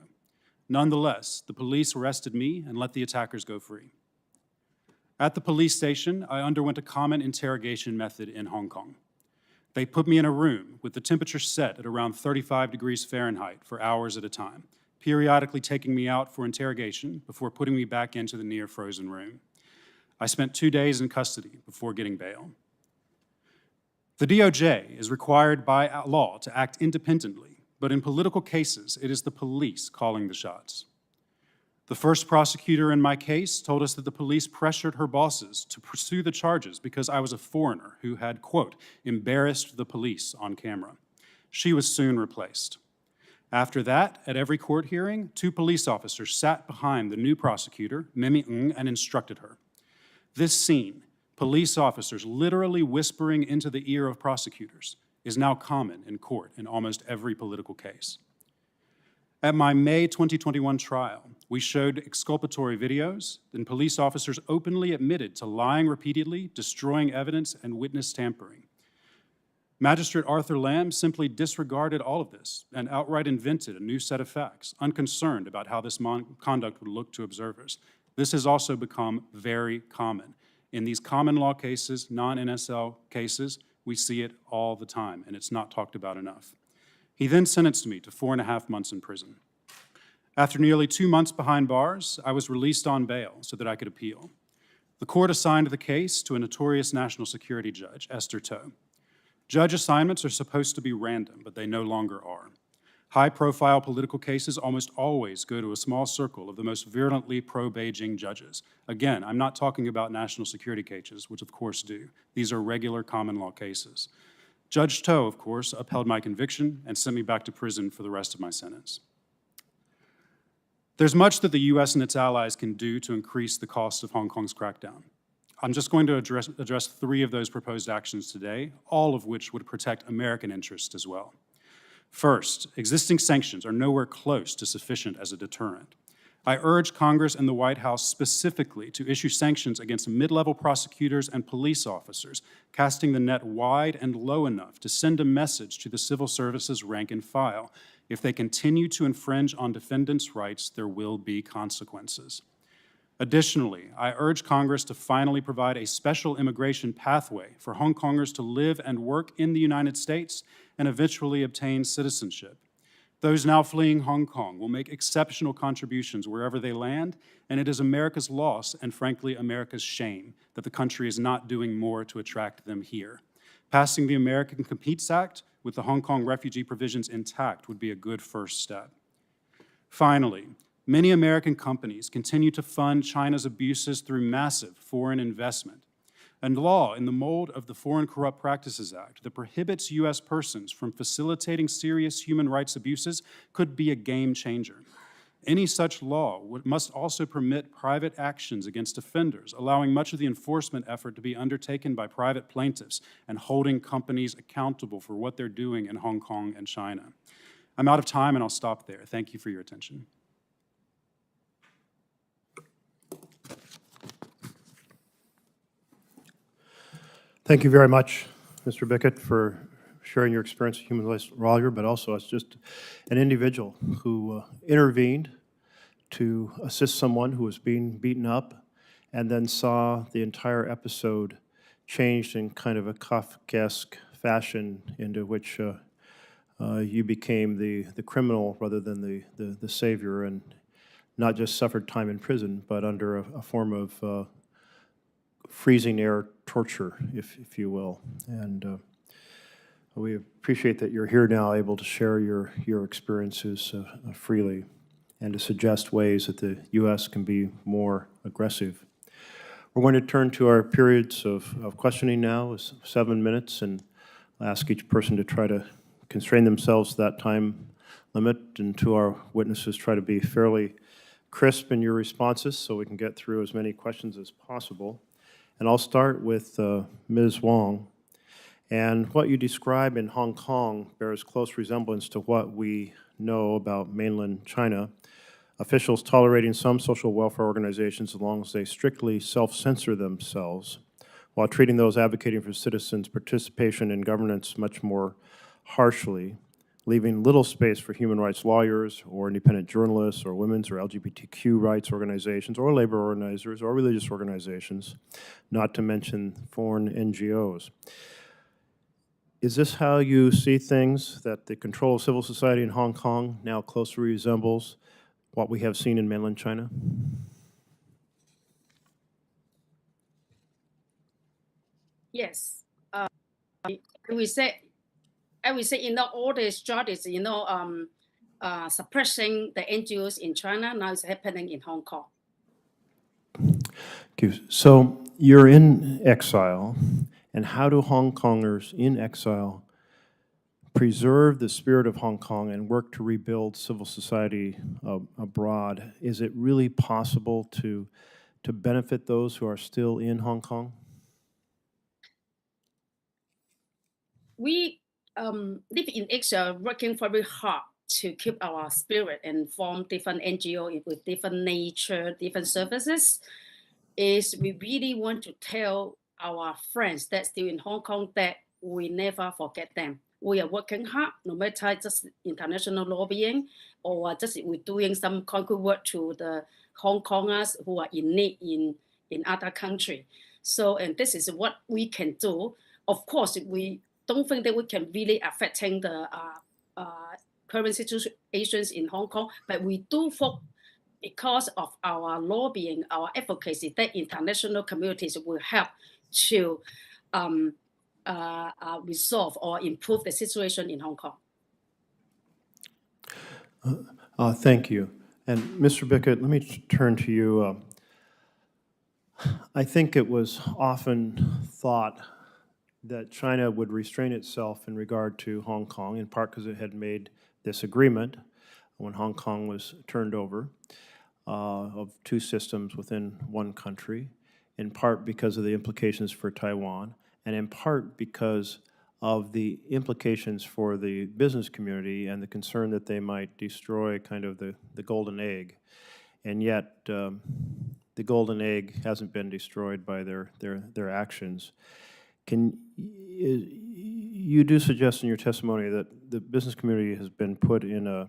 Nonetheless, the police arrested me and let the attackers go free. At the police station, I underwent a common interrogation method in Hong Kong. They put me in a room with the temperature set at around 35 degrees Fahrenheit for hours at a time, periodically taking me out for interrogation before putting me back into the near-frozen room. I spent 2 days in custody before getting bail. The DOJ is required by law to act independently, but in political cases, it is the police calling the shots. The first prosecutor in my case told us that the police pressured her bosses to pursue the charges because I was a foreigner who had, quote, embarrassed the police on camera. She was soon replaced. After that, at every court hearing, 2 police officers sat behind the new prosecutor, Mimi Ng, and instructed her. This scene, police officers literally whispering into the ear of prosecutors, is now common in court in almost every political case. At my May 2021 trial, we showed exculpatory videos, and police officers openly admitted to lying repeatedly, destroying evidence, and witness tampering. Magistrate Arthur Lam simply disregarded all of this and outright invented a new set of facts, unconcerned about how this conduct would look to observers. This has also become very common. In these common law cases, non-NSL cases, we see it all the time, and it's not talked about enough. He then sentenced me to 4.5 months in prison. After nearly 2 months behind bars, I was released on bail so that I could appeal. The court assigned the case to a notorious national security judge, Esther To. Judge assignments are supposed to be random, but they no longer are. High-profile political cases almost always go to a small circle of the most virulently pro-Beijing judges. Again, I'm not talking about national security cases, which of course do. These are regular common law cases. Judge To, of course, upheld my conviction and sent me back to prison for the rest of my sentence. There's much that the US and its allies can do to increase the cost of Hong Kong's crackdown. I'm just going to address 3 of those proposed actions today, all of which would protect American interests as well. First, existing sanctions are nowhere close to sufficient as a deterrent. I urge Congress and the White House specifically to issue sanctions against mid-level prosecutors and police officers, casting the net wide and low enough to send a message to the civil service's rank and file. If they continue to infringe on defendants' rights, there will be consequences. Additionally, I urge Congress to finally provide a special immigration pathway for Hong Kongers to live and work in the United States and eventually obtain citizenship. Those now fleeing Hong Kong will make exceptional contributions wherever they land, and it is America's loss and, frankly, America's shame that the country is not doing more to attract them here. Passing the American Competes Act with the Hong Kong refugee provisions intact would be a good first step. Finally, many American companies continue to fund China's abuses through massive foreign investment. A law in the mold of the Foreign Corrupt Practices Act that prohibits U.S. persons from facilitating serious human rights abuses could be a game changer. Any such law must also permit private actions against offenders, allowing much of the enforcement effort to be undertaken by private plaintiffs and holding companies accountable for what they're doing in Hong Kong and China. I'm out of time, and I'll stop there. Thank you for your attention. Thank you very much, Mr. Bickett, for sharing your experience as a human rights lawyer, but also as just an individual who intervened to assist someone who was being beaten up and then saw the entire episode changed in kind of a Kafkaesque fashion into which you became the criminal rather than the savior, and not just suffered time in prison, but under a form of freezing air torture, if you will. And we appreciate that you're here now, able to share your experiences freely and to suggest ways that the U.S. can be more aggressive. We're going to turn to our periods of questioning now. It's 7 minutes, and I'll ask each person to try to constrain themselves to that time limit, and to our witnesses, try to be fairly crisp in your responses so we can get through as many questions as possible. And I'll start with Ms. Wong. And what you describe in Hong Kong bears close resemblance to what we know about mainland China. Officials tolerating some social welfare organizations as long as they strictly self-censor themselves, while treating those advocating for citizens' participation in governance much more harshly, leaving little space for human rights lawyers or independent journalists or women's or LGBTQ rights organizations or labor organizers or religious organizations, not to mention foreign NGOs. Is this how you see things, that the control of civil society in Hong Kong now closely resembles what we have seen in mainland China? Yes. I would say, all the strategies, suppressing the NGOs in China now is happening in Hong Kong. Okay. So you're in exile, and how do Hong Kongers in exile preserve the spirit of Hong Kong and work to rebuild civil society abroad? Is it really possible to benefit those who are still in Hong Kong? We live in exile, working very hard to keep our spirit and form different NGOs with different nature, different services. Is we really want to tell our friends that still in Hong Kong that we never forget them. We are working hard, no matter just international lobbying or just we're doing some concrete work to the Hong Kongers who are in need in other countries. So, and this is what we can do. Of course, we don't think that we can really affecting the current situations in Hong Kong, but we do hope, because of our lobbying, our advocacy, that international communities will help to resolve or improve the situation in Hong Kong. Thank you. And Mr. Bickett, let me turn to you. I think it was often thought that China would restrain itself in regard to Hong Kong, in part because it had made this agreement when Hong Kong was turned over of two systems within one country, in part because of the implications for Taiwan, and in part because of the implications for the business community and the concern that they might destroy kind of the golden egg. and yet the golden egg hasn't been destroyed by their actions. You do suggest in your testimony that the business community has been put in a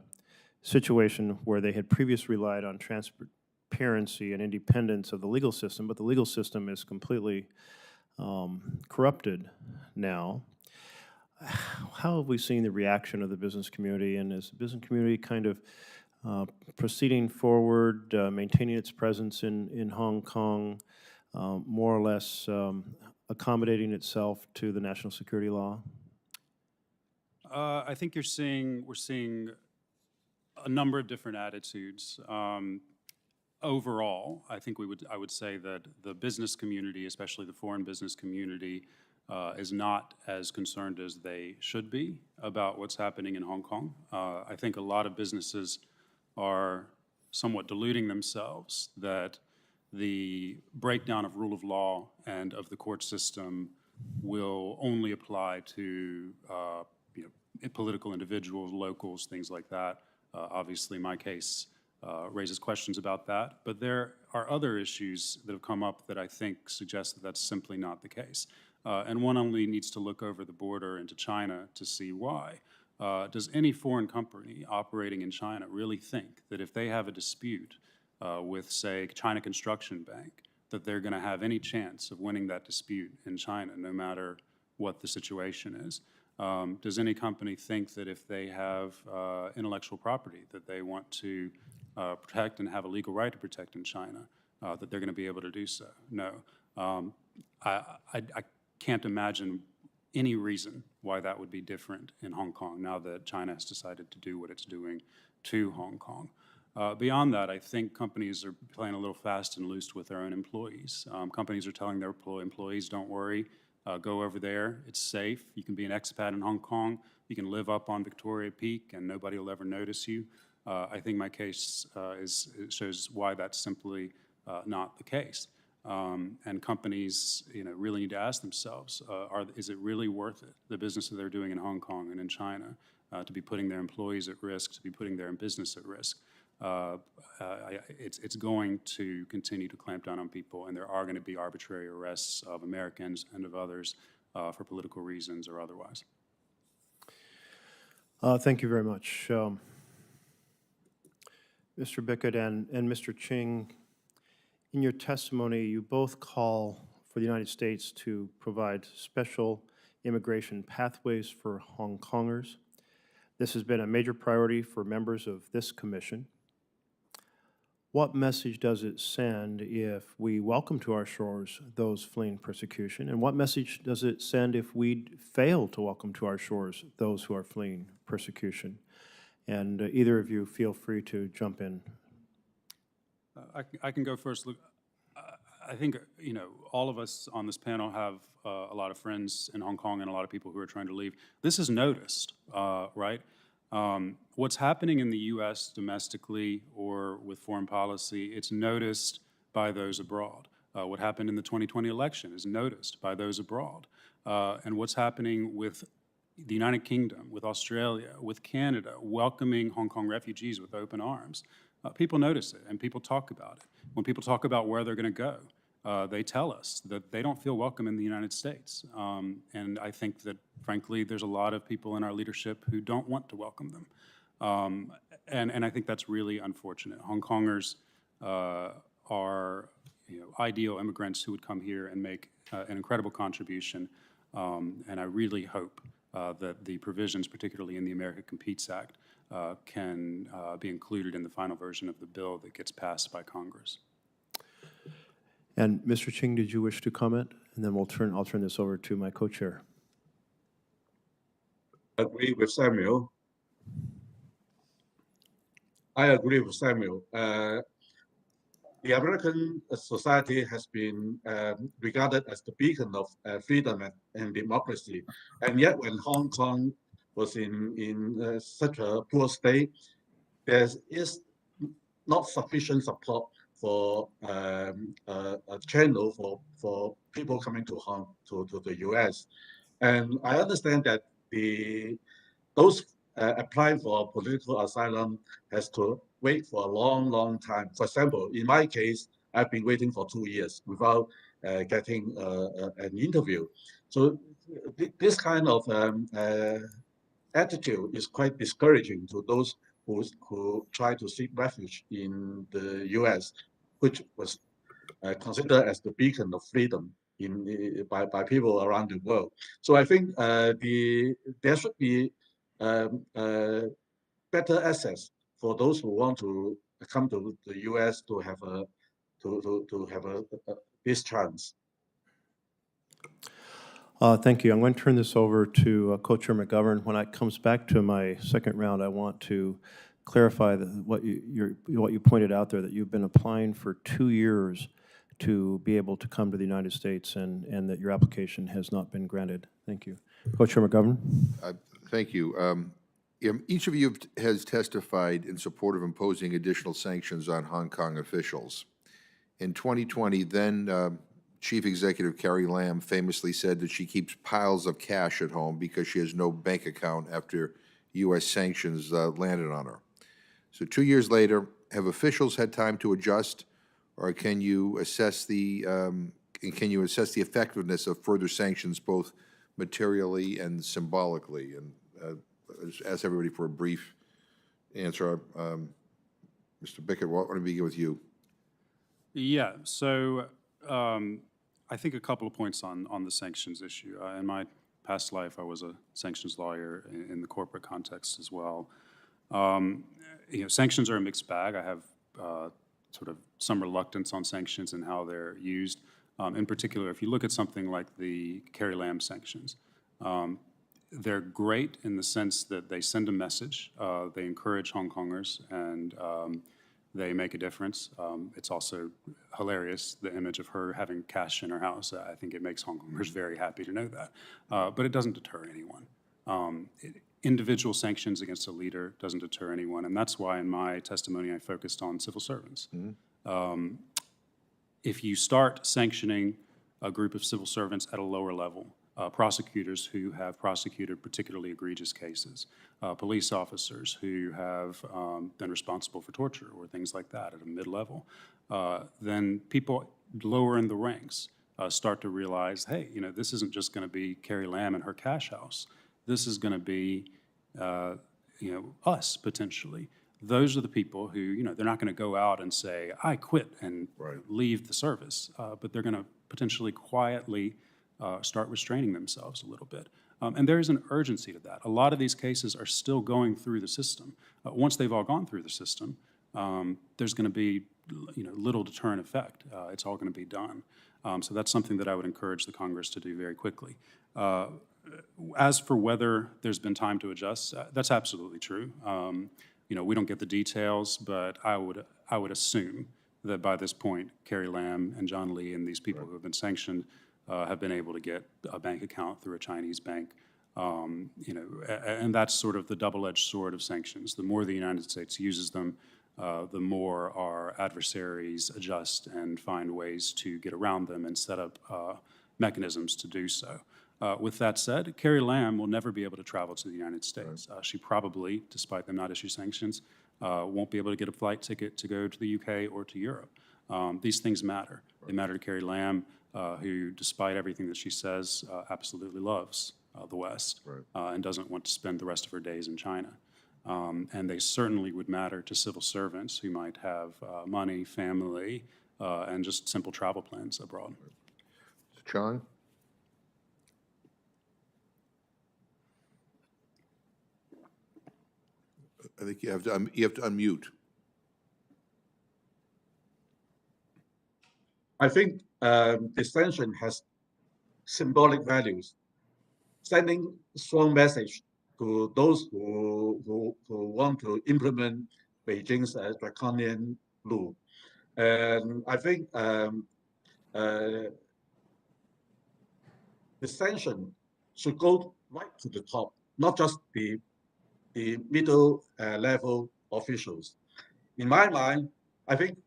situation where they had previously relied on transparency and independence of the legal system, but the legal system is completely corrupted now. How have we seen the reaction of the business community, and is the business community kind of proceeding forward, maintaining its presence in Hong Kong, more or less accommodating itself to the national security law? I think we're seeing a number of different attitudes. Overall, I think I would say that the business community, especially the foreign business community, is not as concerned as they should be about what's happening in Hong Kong. I think a lot of businesses are somewhat deluding themselves that the breakdown of rule of law and of the court system will only apply to political individuals, locals, things like that. Obviously, my case raises questions about that, but there are other issues that have come up that I think suggest that that's simply not the case. And one only needs to look over the border into China to see why. Does any foreign company operating in China really think that if they have a dispute with, say, China Construction Bank, that they're going to have any chance of winning that dispute in China, no matter what the situation is? Does any company think that if they have intellectual property that they want to protect and have a legal right to protect in China, that they're going to be able to do so? No. I can't imagine any reason why that would be different in Hong Kong now that China has decided to do what it's doing to Hong Kong. Beyond that, I think companies are playing a little fast and loose with their own employees. Companies are telling their employees, don't worry, go over there, it's safe. You can be an expat in Hong Kong, you can live up on Victoria Peak and nobody will ever notice you. I think my case shows why that's simply not the case. And companies, really need to ask themselves, is it really worth it, the business that they're doing in Hong Kong and in China, to be putting their employees at risk, to be putting their business at risk? It's going to continue to clamp down on people, and there are going to be arbitrary arrests of Americans and of others for political reasons or otherwise. Thank you very much. Mr. Bickett and Mr. Ching, in your testimony, you both call for the United States to provide special immigration pathways for Hong Kongers. This has been a major priority for members of this commission. What message does it send if we welcome to our shores those fleeing persecution? And what message does it send if we fail to welcome to our shores those who are fleeing persecution? And either of you feel free to jump in. I can go first. Look, I think, all of us on this panel have a lot of friends in Hong Kong and a lot of people who are trying to leave. This is noticed, right? What's happening in the U.S. domestically or with foreign policy, it's noticed by those abroad. What happened in the 2020 election is noticed by those abroad. And what's happening with the United Kingdom, with Australia, with Canada, welcoming Hong Kong refugees with open arms, people notice it and people talk about it. When people talk about where they're going to go, they tell us that they don't feel welcome in the United States. And I think that, frankly, there's a lot of people in our leadership who don't want to welcome them. And I think that's really unfortunate. Hong Kongers are ideal immigrants who would come here and make an incredible contribution. And I really hope that the provisions, particularly in the America Competes Act, can be included in the final version of the bill that gets passed by Congress. And Mr. Ching, did you wish to comment? And then I'll turn this over to my co-chair. Agree with Samuel. I agree with Samuel. The American society has been regarded as the beacon of freedom and democracy. And yet when Hong Kong was in such a poor state, there is not sufficient support for a channel for people coming to the U.S. And I understand that those applying for political asylum has to wait for a long, long time. For example, in my case, I've been waiting for 2 years without getting an interview. So this kind of attitude is quite discouraging to those who try to seek refuge in the U.S., which was considered as the beacon of freedom by people around the world. So I think there should be better access for those who want to come to the U.S. to have this chance. Thank you. I'm going to turn this over to Co-Chair McGovern. When it comes back to my second round, I want to clarify what you pointed out there, that you've been applying for 2 years to be able to come to the United States, and that your application has not been granted. Thank you. Co-Chair McGovern. Thank you. Each of you has testified in support of imposing additional sanctions on Hong Kong officials. In 2020, then Chief Executive Carrie Lam famously said that she keeps piles of cash at home because she has no bank account after U.S. sanctions landed on her. So 2 years later, have officials had time to adjust, or can you assess the effectiveness of further sanctions, both materially and symbolically? And I'll just ask everybody for a brief answer. Mr. Bickett, why don't we begin with you? Yeah, so I think a couple of points on the sanctions issue. In my past life, I was a sanctions lawyer in the corporate context as well. Sanctions are a mixed bag. I have sort of some reluctance on sanctions and how they're used. In particular, if you look at something like the Carrie Lam sanctions, they're great in the sense that they send a message. They encourage Hong Kongers, and they make a difference. It's also hilarious, the image of her having cash in her house. I think it makes Hong Kongers very happy to know that. But it doesn't deter anyone. Individual sanctions against a leader doesn't deter anyone, and that's why in my testimony I focused on civil servants. Mm-hmm. If you start sanctioning a group of civil servants at a lower level, prosecutors who have prosecuted particularly egregious cases, police officers who have been responsible for torture or things like that at a mid-level, then people lower in the ranks start to realize, hey, this isn't just going to be Carrie Lam and her cash house. This is going to be, us potentially. Those are the people who, they're not going to go out and say, I quit and leave the service, but they're going to potentially quietly start restraining themselves a little bit. And there is an urgency to that. A lot of these cases are still going through the system. Once they've all gone through the system, there's going to be, little deterrent effect. It's all going to be done. So that's something that I would encourage the Congress to do very quickly. As for whether there's been time to adjust, that's absolutely true. We don't get the details, but I would assume that by this point, Carrie Lam and John Lee and these people who have been sanctioned have been able to get a bank account through a Chinese bank. And that's sort of the double-edged sword of sanctions. The more the United States uses them, the more our adversaries adjust and find ways to get around them and set up mechanisms to do so. With that said, Carrie Lam will never be able to travel to the United States. She probably, despite them not issue sanctions, won't be able to get a flight ticket to go to the UK or to Europe. These things matter. They matter to Carrie Lam, who, despite everything that she says, absolutely loves the West and doesn't want to spend the rest of her days in China. And they certainly would matter to civil servants who might have money, family, and just simple travel plans abroad. Mr. Chong? I think you have to unmute. I think the sanction has symbolic values, sending strong message to those who want to implement Beijing's draconian rule. And I think the sanction should go right to the top, not just the middle level officials. In my mind, I think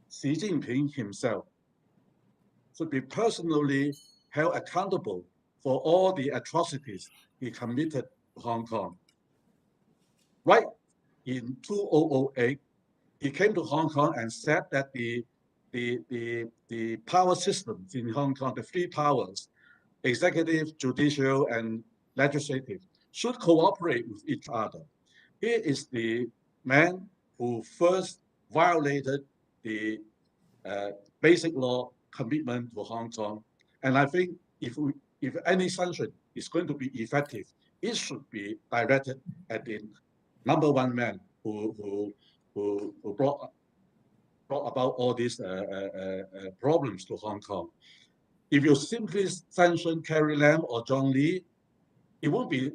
Xi Jinping himself should be personally held accountable for all the atrocities he committed to Hong Kong. Right in 2008, he came to Hong Kong and said that the power systems in Hong Kong, the three powers, executive, judicial, and legislative, should cooperate with each other. He is the man who first violated the basic law commitment to Hong Kong. And I think if any sanction is going to be effective, it should be directed at the number one man who brought about all these problems to Hong Kong. If you simply sanction Carrie Lam or John Lee, it won't be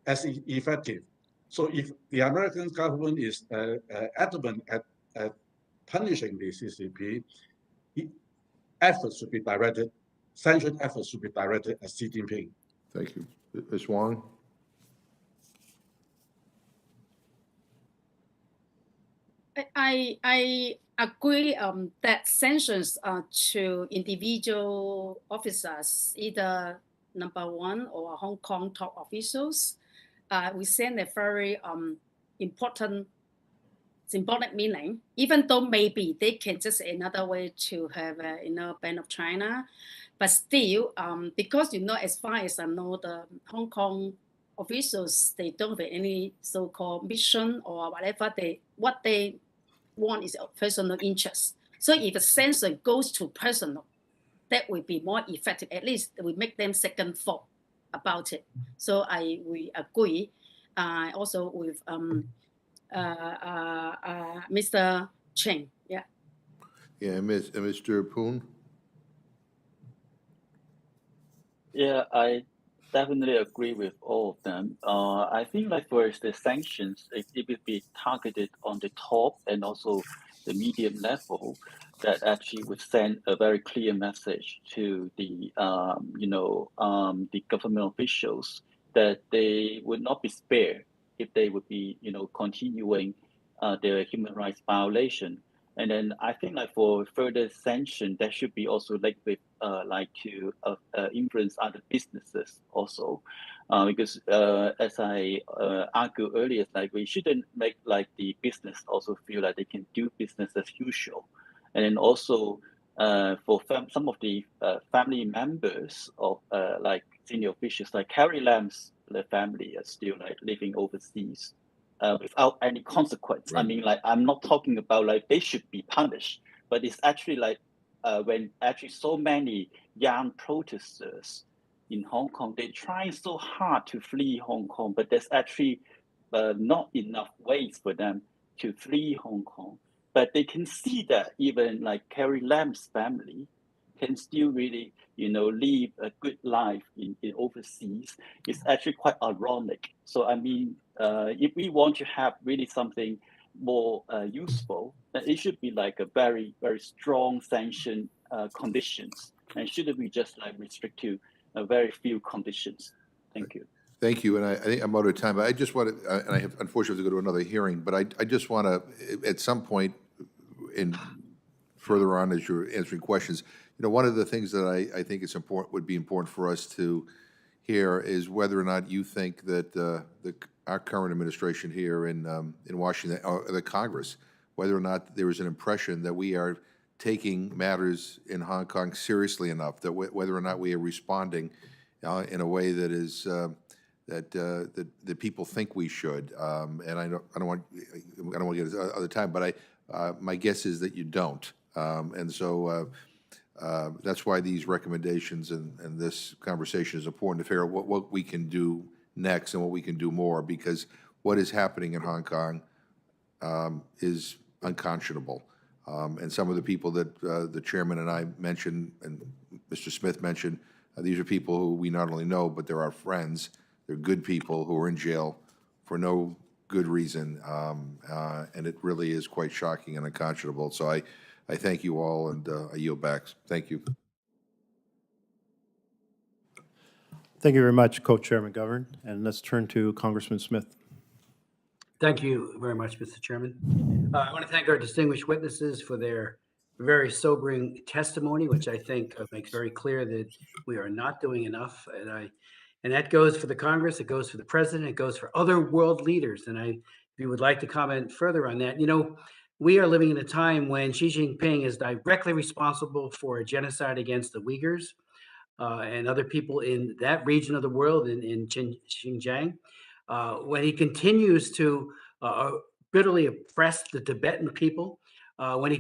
as effective. So if the American government is adamant at punishing the CCP, efforts should be directed, sanction efforts should be directed at Xi Jinping. Thank you. Ms. Wong? I agree that sanctions to individual officers, either number one or Hong Kong top officials, we send a very important meaning, even though maybe they can just another way to have a ban of China, but still, because as far as I know, the Hong Kong officials, they don't have any so-called mission or whatever. What they want is a personal interest. So if a censor goes to personal, that will be more effective. At least we make them second thought about it. So we agree. Also with Mr. Ching. Yeah. Yeah, Mr. Poon? Yeah, I definitely agree with all of them. I think like for the sanctions, it will be targeted on the top and also the medium level, that actually would send a very clear message to the the government officials that they would not be spared if they would be continuing their human rights violation. And then I think like for further sanction, that should be also linked with to influence other businesses also, because as I argued earlier, like we shouldn't make like the business also feel like they can do business as usual. And then also for some of the family members of like senior officials, like Carrie Lam's family are still like living overseas without any consequence. Right. I mean, like I'm not talking about like they should be punished, but it's actually like when actually so many young protesters in Hong Kong, they're trying so hard to flee Hong Kong, but there's actually not enough ways for them to flee Hong Kong. But they can see that even like Carrie Lam's family can still really, live a good life in overseas. It's actually quite ironic. So I mean, if we want to have really something more useful, then it should be like a very, very strong sanction conditions, and shouldn't be just like restrict to a very few conditions. Thank you. Thank you, and I think I'm out of time, but I just want to, and I have unfortunately to go to another hearing, but I just want to, at some point, in further on as you're answering questions, one of the things that I think is important, would be important for us to hear is whether or not you think that our current administration here in Washington, or the Congress, whether or not there is an impression that we are taking matters in Hong Kong seriously enough, that whether or not we are responding in a way that is that people think we should. And I don't want to get other time, but my guess is that you don't. And so that's why these recommendations and this conversation is important to figure out what we can do next and what we can do more, because what is happening in Hong Kong is unconscionable. And some of the people that the chairman and I mentioned, and Mr. Smith mentioned, these are people who we not only know, but they're our friends. They're good people who are in jail for no good reason, and it really is quite shocking and unconscionable. So I thank you all, and I yield back. Thank you. Thank you very much, Co-Chairman Govern. And let's turn to Congressman Smith. Thank you very much, Mr. Chairman. I want to thank our distinguished witnesses for their very sobering testimony, which I think makes very clear that we are not doing enough. And that goes for the Congress, it goes for the president, it goes for other world leaders. And I you would like to comment further on that. You know, we are living in a time when Xi Jinping is directly responsible for a genocide against the Uyghurs and other people in that region of the world, in Xinjiang, when he continues to bitterly oppress the Tibetan people, when he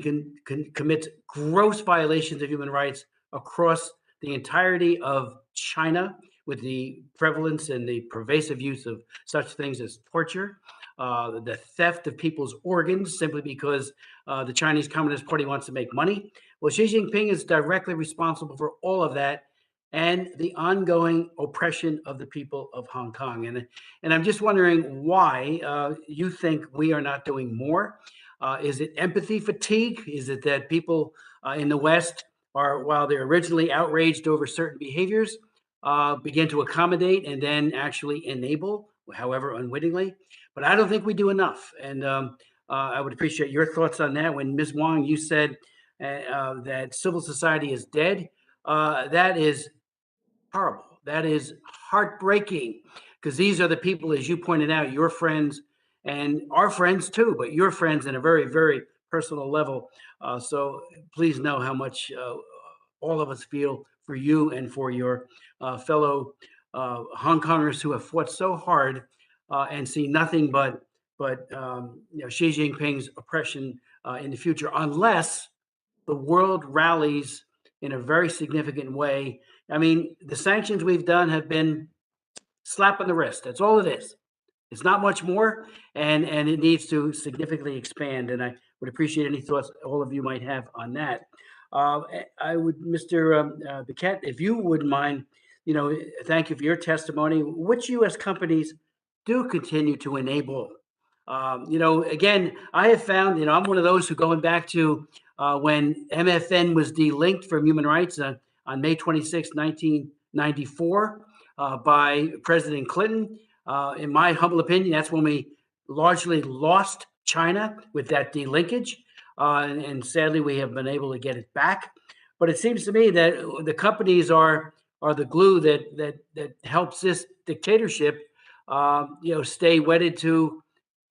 commits gross violations of human rights across the entirety of China, with the prevalence and the pervasive use of such things as torture, the theft of people's organs simply because the Chinese Communist Party wants to make money. Well, Xi Jinping is directly responsible for all of that and the ongoing oppression of the people of Hong Kong. And I'm just wondering why you think we are not doing more. Is it empathy fatigue? Is it that people in the West are, while they're originally outraged over certain behaviors, begin to accommodate and then actually enable, however unwittingly? But I don't think we do enough. And I would appreciate your thoughts on that. When Ms. Wong, you said that civil society is dead, that is horrible. That is heartbreaking, because these are the people, as you pointed out, your friends and our friends too, but your friends in a very, very personal level. So please know how much all of us feel for you and for your fellow Hong Kongers who have fought so hard and see nothing but Xi Jinping's oppression in the future, unless the world rallies in a very significant way. I mean, the sanctions we've done have been slap on the wrist. That's all it is. It's not much more, and it needs to significantly expand. And I would appreciate any thoughts all of you might have on that. I would, Mr. Bickett, if you wouldn't mind, thank you for your testimony. Which U.S. companies do continue to enable? Again, I have found, I'm one of those who, going back to when MFN was delinked from human rights on May 26, 1994, by President Clinton. In my humble opinion, that's when we largely lost China with that delinkage. And sadly, we have been able to get it back. But it seems to me that the companies are the glue that helps this dictatorship, stay wedded to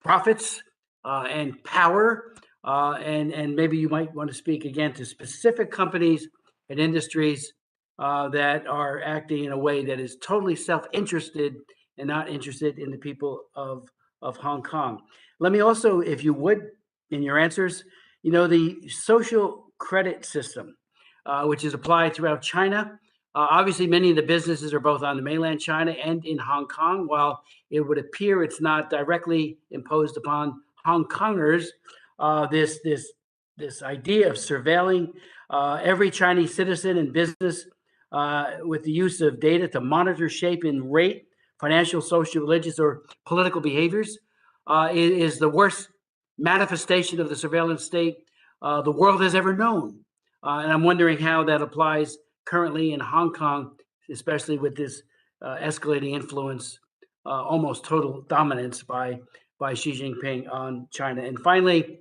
profits and power. And maybe you might want to speak again to specific companies and industries that are acting in a way that is totally self-interested and not interested in the people of Hong Kong. Let me also, if you would, in your answers, the social credit system, which is applied throughout China. Obviously, many of the businesses are both on the mainland China and in Hong Kong. While it would appear it's not directly imposed upon Hong Kongers, this idea of surveilling every Chinese citizen and business with the use of data to monitor, shape, and rate financial, social, religious, or political behaviors is the worst manifestation of the surveillance state the world has ever known. And I'm wondering how that applies currently in Hong Kong, especially with this escalating influence, almost total dominance by Xi Jinping on China. And finally,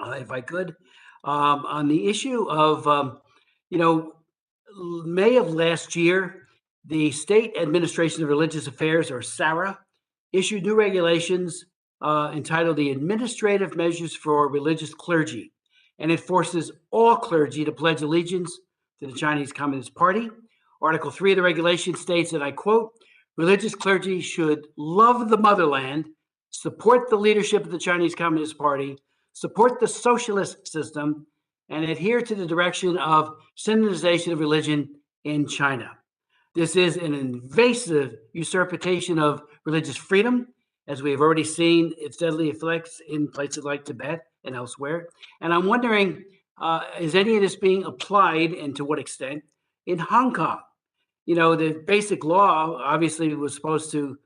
if I could, on the issue of, May of last year, the State Administration of Religious Affairs, or SARA, issued new regulations entitled the Administrative Measures for Religious Clergy, and it forces all clergy to pledge allegiance to the Chinese Communist Party. Article 3 of the regulation states, and I quote, religious clergy should love the motherland, support the leadership of the Chinese Communist Party, support the socialist system, and adhere to the direction of synodization of religion in China. This is an invasive usurpation of religious freedom, as we have already seen its deadly effects in places like Tibet and elsewhere. And I'm wondering, is any of this being applied, and to what extent, in Hong Kong? The basic law obviously was supposed to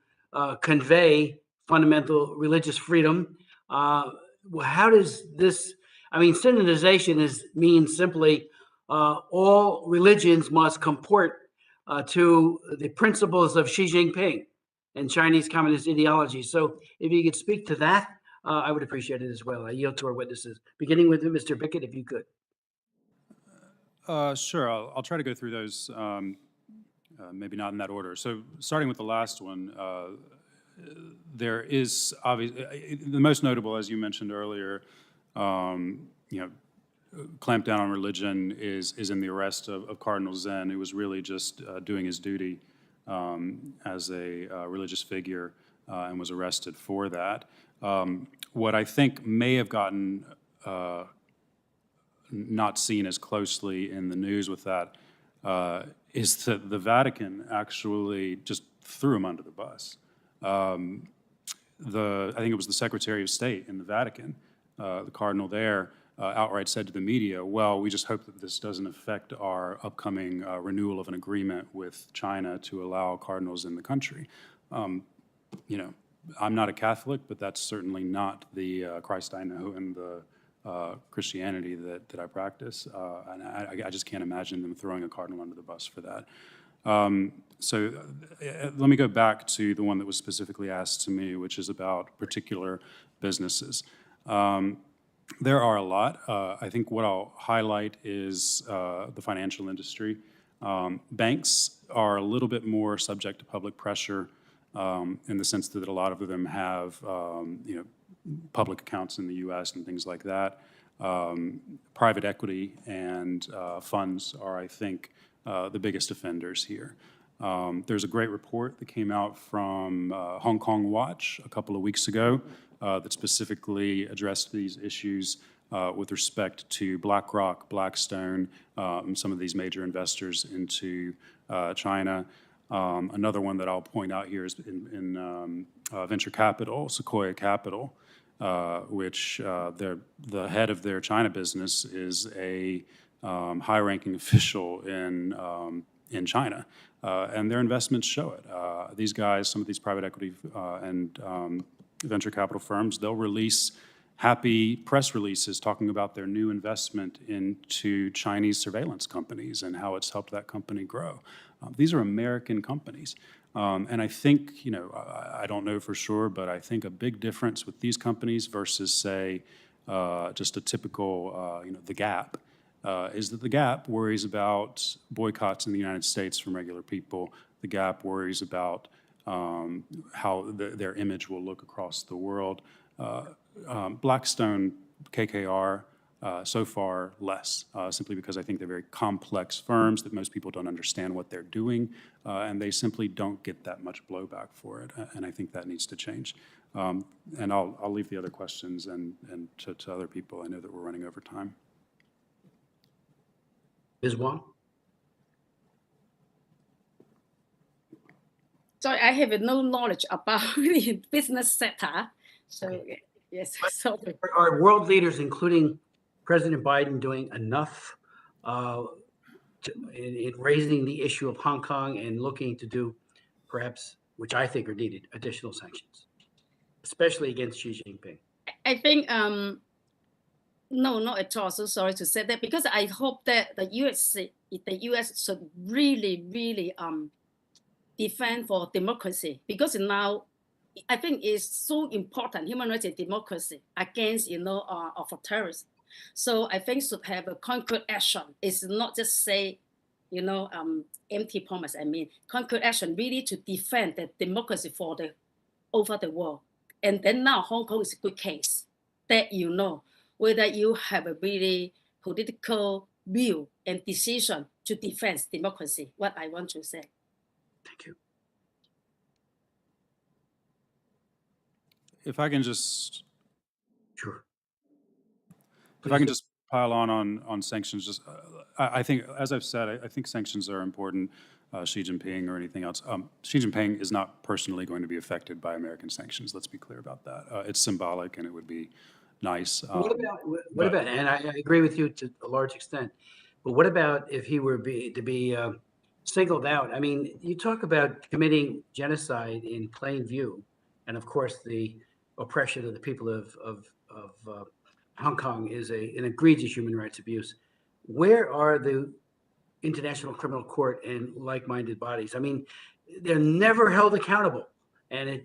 convey fundamental religious freedom. How does this, synodization means simply all religions must comport to the principles of Xi Jinping and Chinese Communist ideology. So if you could speak to that, I would appreciate it as well. I yield to our witnesses, beginning with Mr. Bickett, if you could. Sure, I'll try to go through those, maybe not in that order. So starting with the last one, there is obviously, the most notable, as you mentioned earlier, clamp down on religion is in the arrest of Cardinal Zen, who was really just doing his duty as a religious figure and was arrested for that. What I think may have gotten not seen as closely in the news with that is that the Vatican actually just threw him under the bus. I think it was the Secretary of State in the Vatican, the cardinal there, outright said to the media, well, we just hope that this doesn't affect our upcoming renewal of an agreement with China to allow cardinals in the country. I'm not a Catholic, but that's certainly not the Christ I know and the Christianity that I practice. And I just can't imagine them throwing a cardinal under the bus for that. So let me go back to the one that was specifically asked to me, which is about particular businesses. There are a lot. I think what I'll highlight is the financial industry. Banks are a little bit more subject to public pressure in the sense that a lot of them have public accounts in the U.S. and things like that. Private equity and funds are, I think, the biggest offenders here. There's a great report that came out from Hong Kong Watch a couple of weeks ago that specifically addressed these issues with respect to BlackRock, Blackstone, and some of these major investors into China. Another one that I'll point out here is in venture capital, Sequoia Capital, which the head of their China business is a high-ranking official in China, and their investments show it. These guys, some of these private equity and venture capital firms, they'll release happy press releases talking about their new investment into Chinese surveillance companies and how it's helped that company grow. These are American companies. And I think, I don't know for sure, but I think a big difference with these companies versus, say, just a typical, the Gap, is that the Gap worries about boycotts in the United States from regular people. The Gap worries about how their image will look across the world. Blackstone, KKR, so far less, simply because I think they're very complex firms that most people don't understand what they're doing, and they simply don't get that much blowback for it, and I think that needs to change. And I'll leave the other questions and to other people. I know that we're running over time. Ms. Wong? So I have no knowledge about the business sector. So yes, so Are world leaders, including President Biden, doing enough in raising the issue of Hong Kong and looking to do perhaps, which I think are needed, additional sanctions, especially against Xi Jinping? I think no, not at all. So sorry to say that, because I hope that the U.S. should really defend for democracy, because now I think it's so important, human rights and democracy against authoritarianism. So I think should have a concrete action. It's not just say empty promise. I mean concrete action really to defend the democracy over the world. And then now Hong Kong is a good case that whether you have a really political will and decision to defend democracy. What I want to say. Thank you. If I can just, Sure. if I can just pile on sanctions, just I think, as I've said, I think sanctions are important. Xi Jinping or anything else. Xi Jinping is not personally going to be affected by American sanctions. Let's be clear about that. It's symbolic, and it would be nice. What about? And I agree with you to a large extent. But what about if he were to be singled out? I mean, you talk about committing genocide in plain view, and of course the oppression of the people of Hong Kong is an egregious human rights abuse. Where are the International Criminal Court and like-minded bodies? I mean, they're never held accountable. And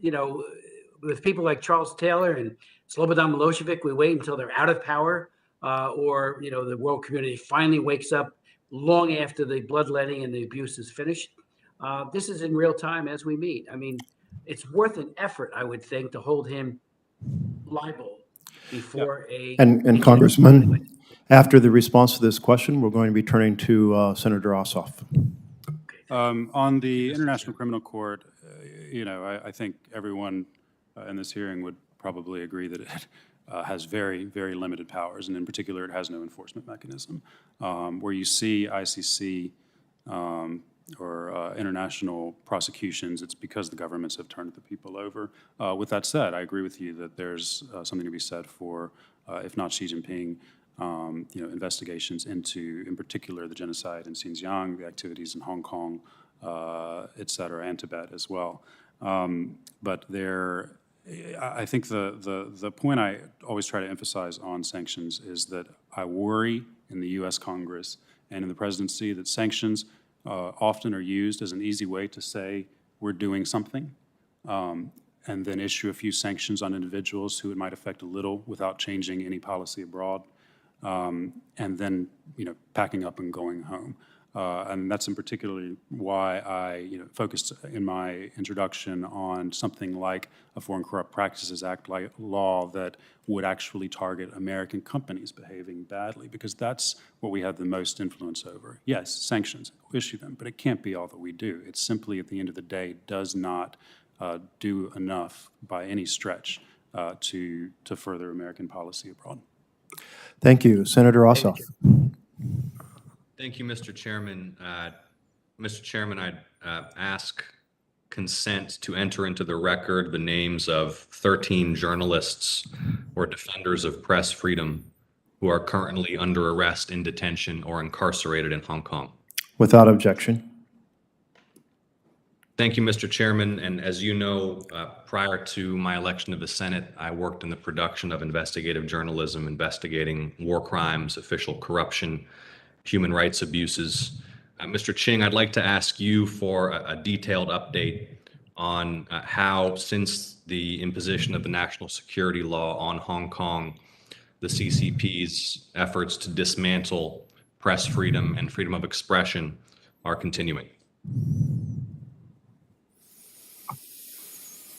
with people like Charles Taylor and Slobodan Milosevic, we wait until they're out of power, or the world community finally wakes up long after the bloodletting and the abuse is finished. This is in real time as we meet. I mean, it's worth an effort, I would think, to hold him liable before a. And Congressman, after the response to this question, we're going to be turning to Senator Ossoff. On the International Criminal Court, I think everyone in this hearing would probably agree that it has very, very limited powers, and in particular, it has no enforcement mechanism. Where you see ICC or international prosecutions, it's because the governments have turned the people over. With that said, I agree with you that there's something to be said for, if not Xi Jinping, investigations into, in particular, the genocide in Xinjiang, the activities in Hong Kong, et cetera, and Tibet as well. But I think the point I always try to emphasize on sanctions is that I worry in the U.S. Congress and in the presidency that sanctions often are used as an easy way to say we're doing something, and then issue a few sanctions on individuals who it might affect a little without changing any policy abroad, and then packing up and going home. And that's in particularly why I focused in my introduction on something like a Foreign Corrupt Practices Act like law that would actually target American companies behaving badly, because that's what we have the most influence over. Yes, sanctions, issue them, but it can't be all that we do. It simply, at the end of the day, does not do enough by any stretch to further American policy abroad. Thank you. Senator Ossoff. Thank you, Mr. Chairman. Mr. Chairman, I'd ask consent to enter into the record the names of 13 journalists or defenders of press freedom who are currently under arrest, in detention, or incarcerated in Hong Kong. Without objection. Thank you, Mr. Chairman. And as you know, prior to my election to the Senate, I worked in the production of investigative journalism, investigating war crimes, official corruption, human rights abuses. Mr. Ching, I'd like to ask you for a detailed update on how, since the imposition of the national security law on Hong Kong, the CCP's efforts to dismantle press freedom and freedom of expression are continuing.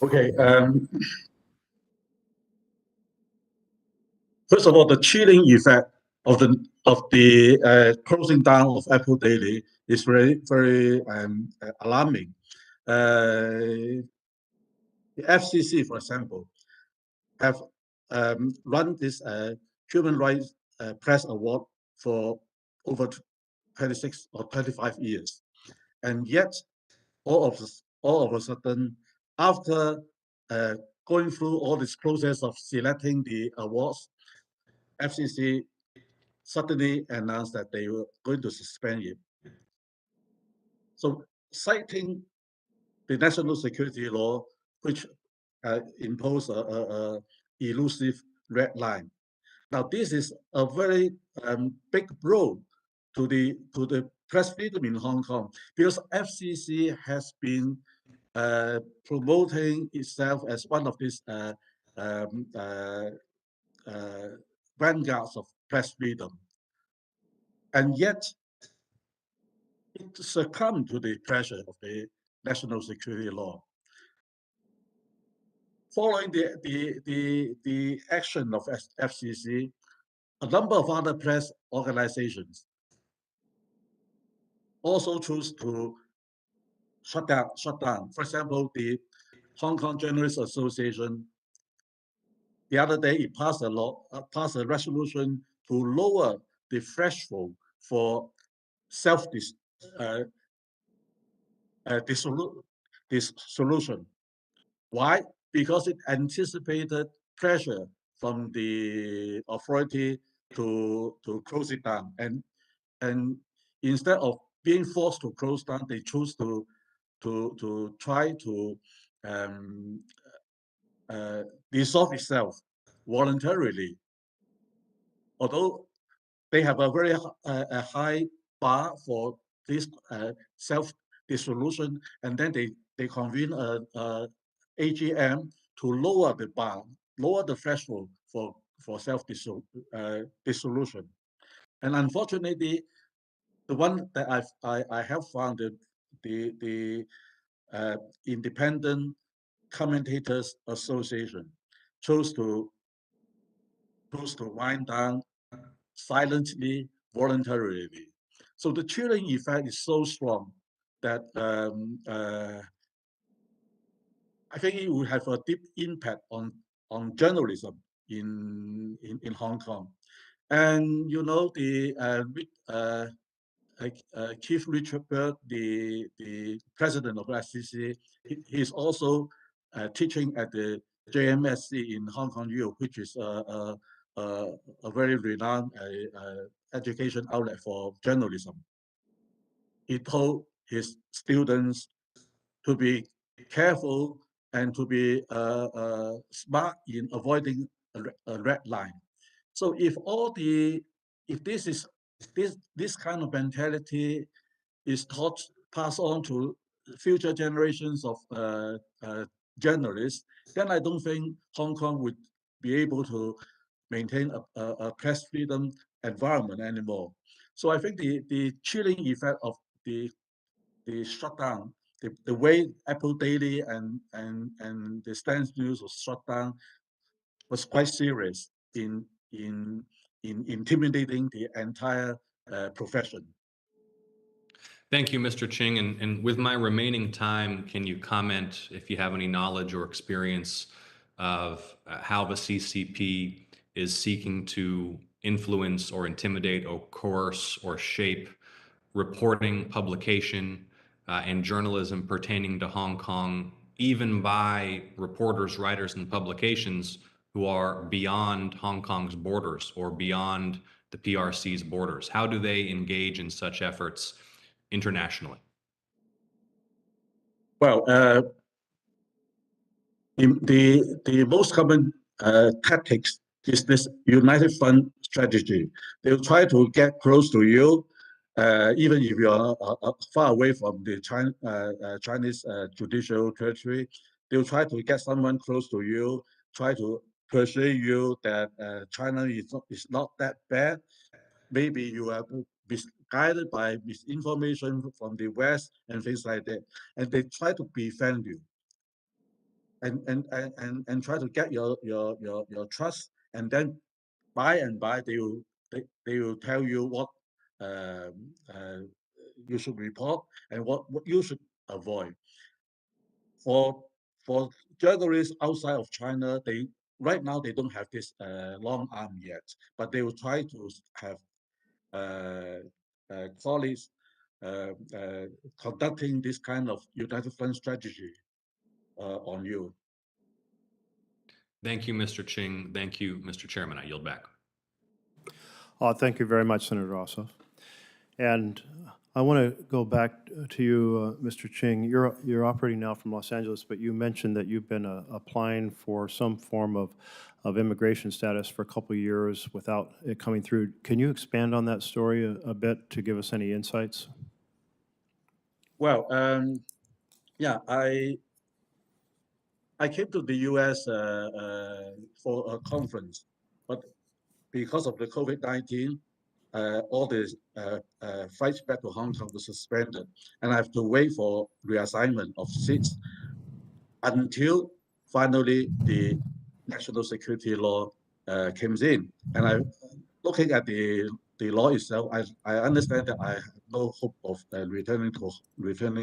Okay. First of all, the chilling effect of the closing down of Apple Daily is very, very alarming. The FCC, for example, have run this Human Rights Press Award for over 26 or 25 years, and yet all of a sudden, after going through all this process of selecting the awards, FCC suddenly announced that they were going to suspend it. So, citing the national security law, which imposed a elusive red line. Now, this is a very big blow to the press freedom in Hong Kong, because FCC has been promoting itself as one of these vanguards of press freedom, and yet it succumbed to the pressure of the national security law. Following the action of FCC, a number of other press organizations also choose to shut down. For example, the Hong Kong Journalists Association, the other day it passed a resolution to lower the threshold for dissolution. Why? Because it anticipated pressure from the authority to close it down, and instead of being forced to close down, they choose to try to dissolve itself voluntarily. Although they have a very high bar for this self-dissolution, and then they convene a AGM to lower the bar, lower the threshold for self-dissolution. And unfortunately, the one that I have found, the independent Commentators Association chose to wind down silently, voluntarily. So the chilling effect is so strong that I think it will have a deep impact on journalism in Hong Kong. And you know, the Keith Richard Bird, the president of SCC, he's also teaching at the JMSC in Hong Kong U, which is a very renowned education outlet for journalism. He told his students to be careful and to be smart in avoiding a red line. So if this kind of mentality is passed on to future generations of journalists, then I don't think Hong Kong would be able to maintain a press freedom environment anymore. So I think the chilling effect of the shutdown, the way Apple Daily and the Stand News was shut down was quite serious in intimidating the entire profession. Thank you, Mr. Ching. And with my remaining time, can you comment if you have any knowledge or experience of how the CCP is seeking to influence or intimidate or coerce or shape reporting, publication, and journalism pertaining to Hong Kong, even by reporters, writers, and publications who are beyond Hong Kong's borders or beyond the PRC's borders? How do they engage in such efforts internationally? Well, the most common tactics is this united front strategy. They'll try to get close to you, even if you're far away from the Chinese judicial territory. They'll try to get someone close to you, try to persuade you that China is not that bad. Maybe you are misguided by misinformation from the West and things like that. And they try to befriend you and try to get your trust. And then by and by, they will tell you what you should report and what you should avoid. For journalists outside of China, right now they don't have this long arm yet, but they will try to have colleagues conducting this kind of united front strategy on you. Thank you, Mr. Ching. Thank you, Mr. Chairman. I yield back. Thank you very much, Senator Ossoff. And I want to go back to you, Mr. Ching. You're operating now from Los Angeles, but you mentioned that you've been applying for some form of immigration status for a couple of years without it coming through. Can you expand on that story a bit to give us any insights? Well, yeah, I came to the U.S. For a conference, but because of the COVID-19, all the flights back to Hong Kong were suspended, and I have to wait for reassignment of seats until finally the national security law came in. And I, looking at the law itself, I understand that I have no hope of returning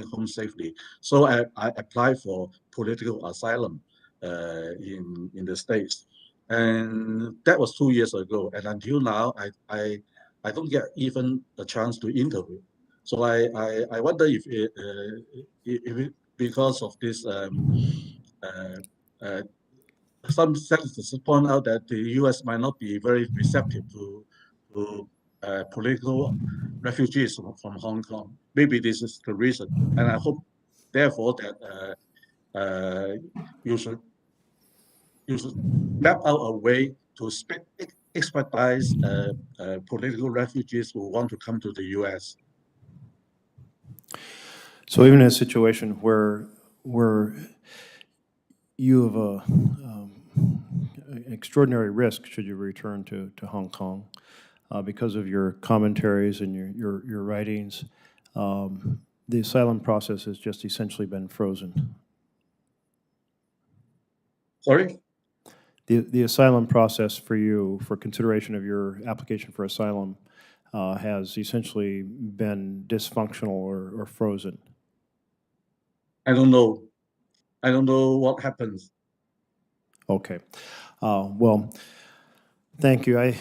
home safely. So I applied for political asylum in the States. And that was 2 years ago. And until now, I don't get even a chance to interview. So I wonder if it because of this, some senators point out that the U.S. might not be very receptive to political refugees from Hong Kong. Maybe this is the reason. And I hope, therefore, that you should map out a way to expedite political refugees who want to come to the U.S. So even in a situation where you have an extraordinary risk should you return to Hong Kong because of your commentaries and your writings, the asylum process has just essentially been frozen. Sorry? The asylum process for you, for consideration of your application for asylum, has essentially been dysfunctional or frozen. I don't know. I don't know what happens. Okay. Well, thank you. I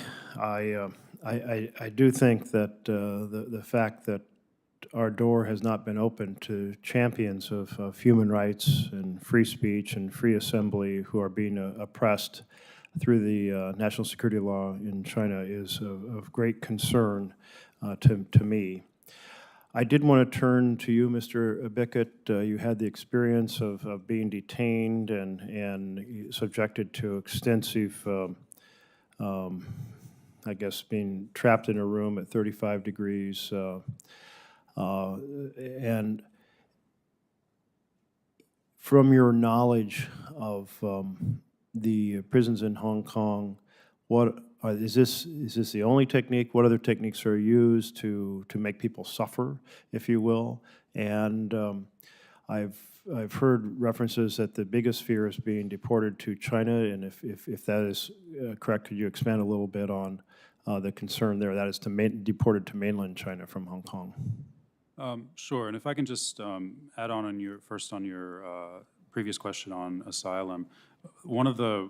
do think that the fact that our door has not been open to champions of human rights and free speech and free assembly who are being oppressed through the national security law in China is of great concern to me. I did want to turn to you, Mr. Bickett. You had the experience of being detained and subjected to extensive, I guess, being trapped in a room at 35 degrees. And from your knowledge of the prisons in Hong Kong, is this the only technique? What other techniques are used to make people suffer, if you will? And I've heard references that the biggest fear is being deported to China, and if that is correct, could you expand a little bit on the concern there? That is deported to mainland China from Hong Kong. Sure, and if I can just add on your previous question on asylum, one of the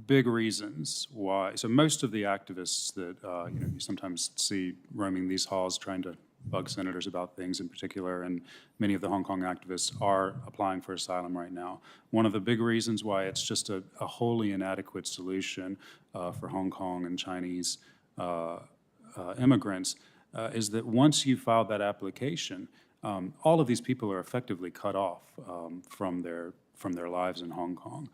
big reasons why, so most of the activists that you sometimes see roaming these halls trying to bug senators about things in particular, and many of the Hong Kong activists are applying for asylum right now. One of the big reasons why it's just a wholly inadequate solution for Hong Kong and Chinese immigrants is that once you file that application, all of these people are effectively cut off from their lives in Hong Kong.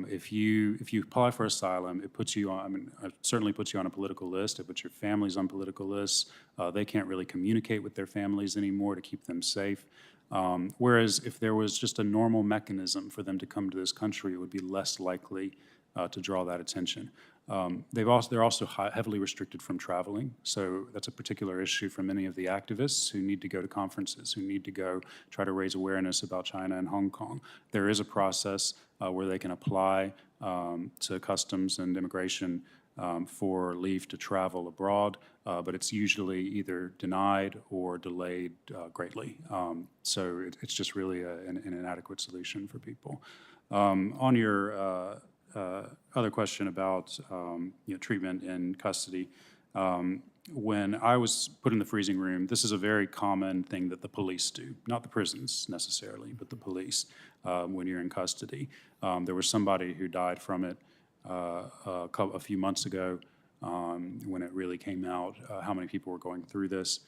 If you apply for asylum, it puts you on. It certainly puts you on a political list. It puts your families on political lists. They can't really communicate with their families anymore to keep them safe. Whereas if there was just a normal mechanism for them to come to this country, it would be less likely to draw that attention. They're also heavily restricted from traveling, so that's a particular issue for many of the activists who need to go to conferences, who need to go try to raise awareness about China and Hong Kong. There is a process where they can apply to customs and immigration for leave to travel abroad, but it's usually either denied or delayed greatly. So it's just really an inadequate solution for people. On your other question about treatment in custody. When I was put in the freezing room, this is a very common thing that the police do, not the prisons necessarily, but the police when you're in custody. There was somebody who died from it a few months ago when it really came out how many people were going through this.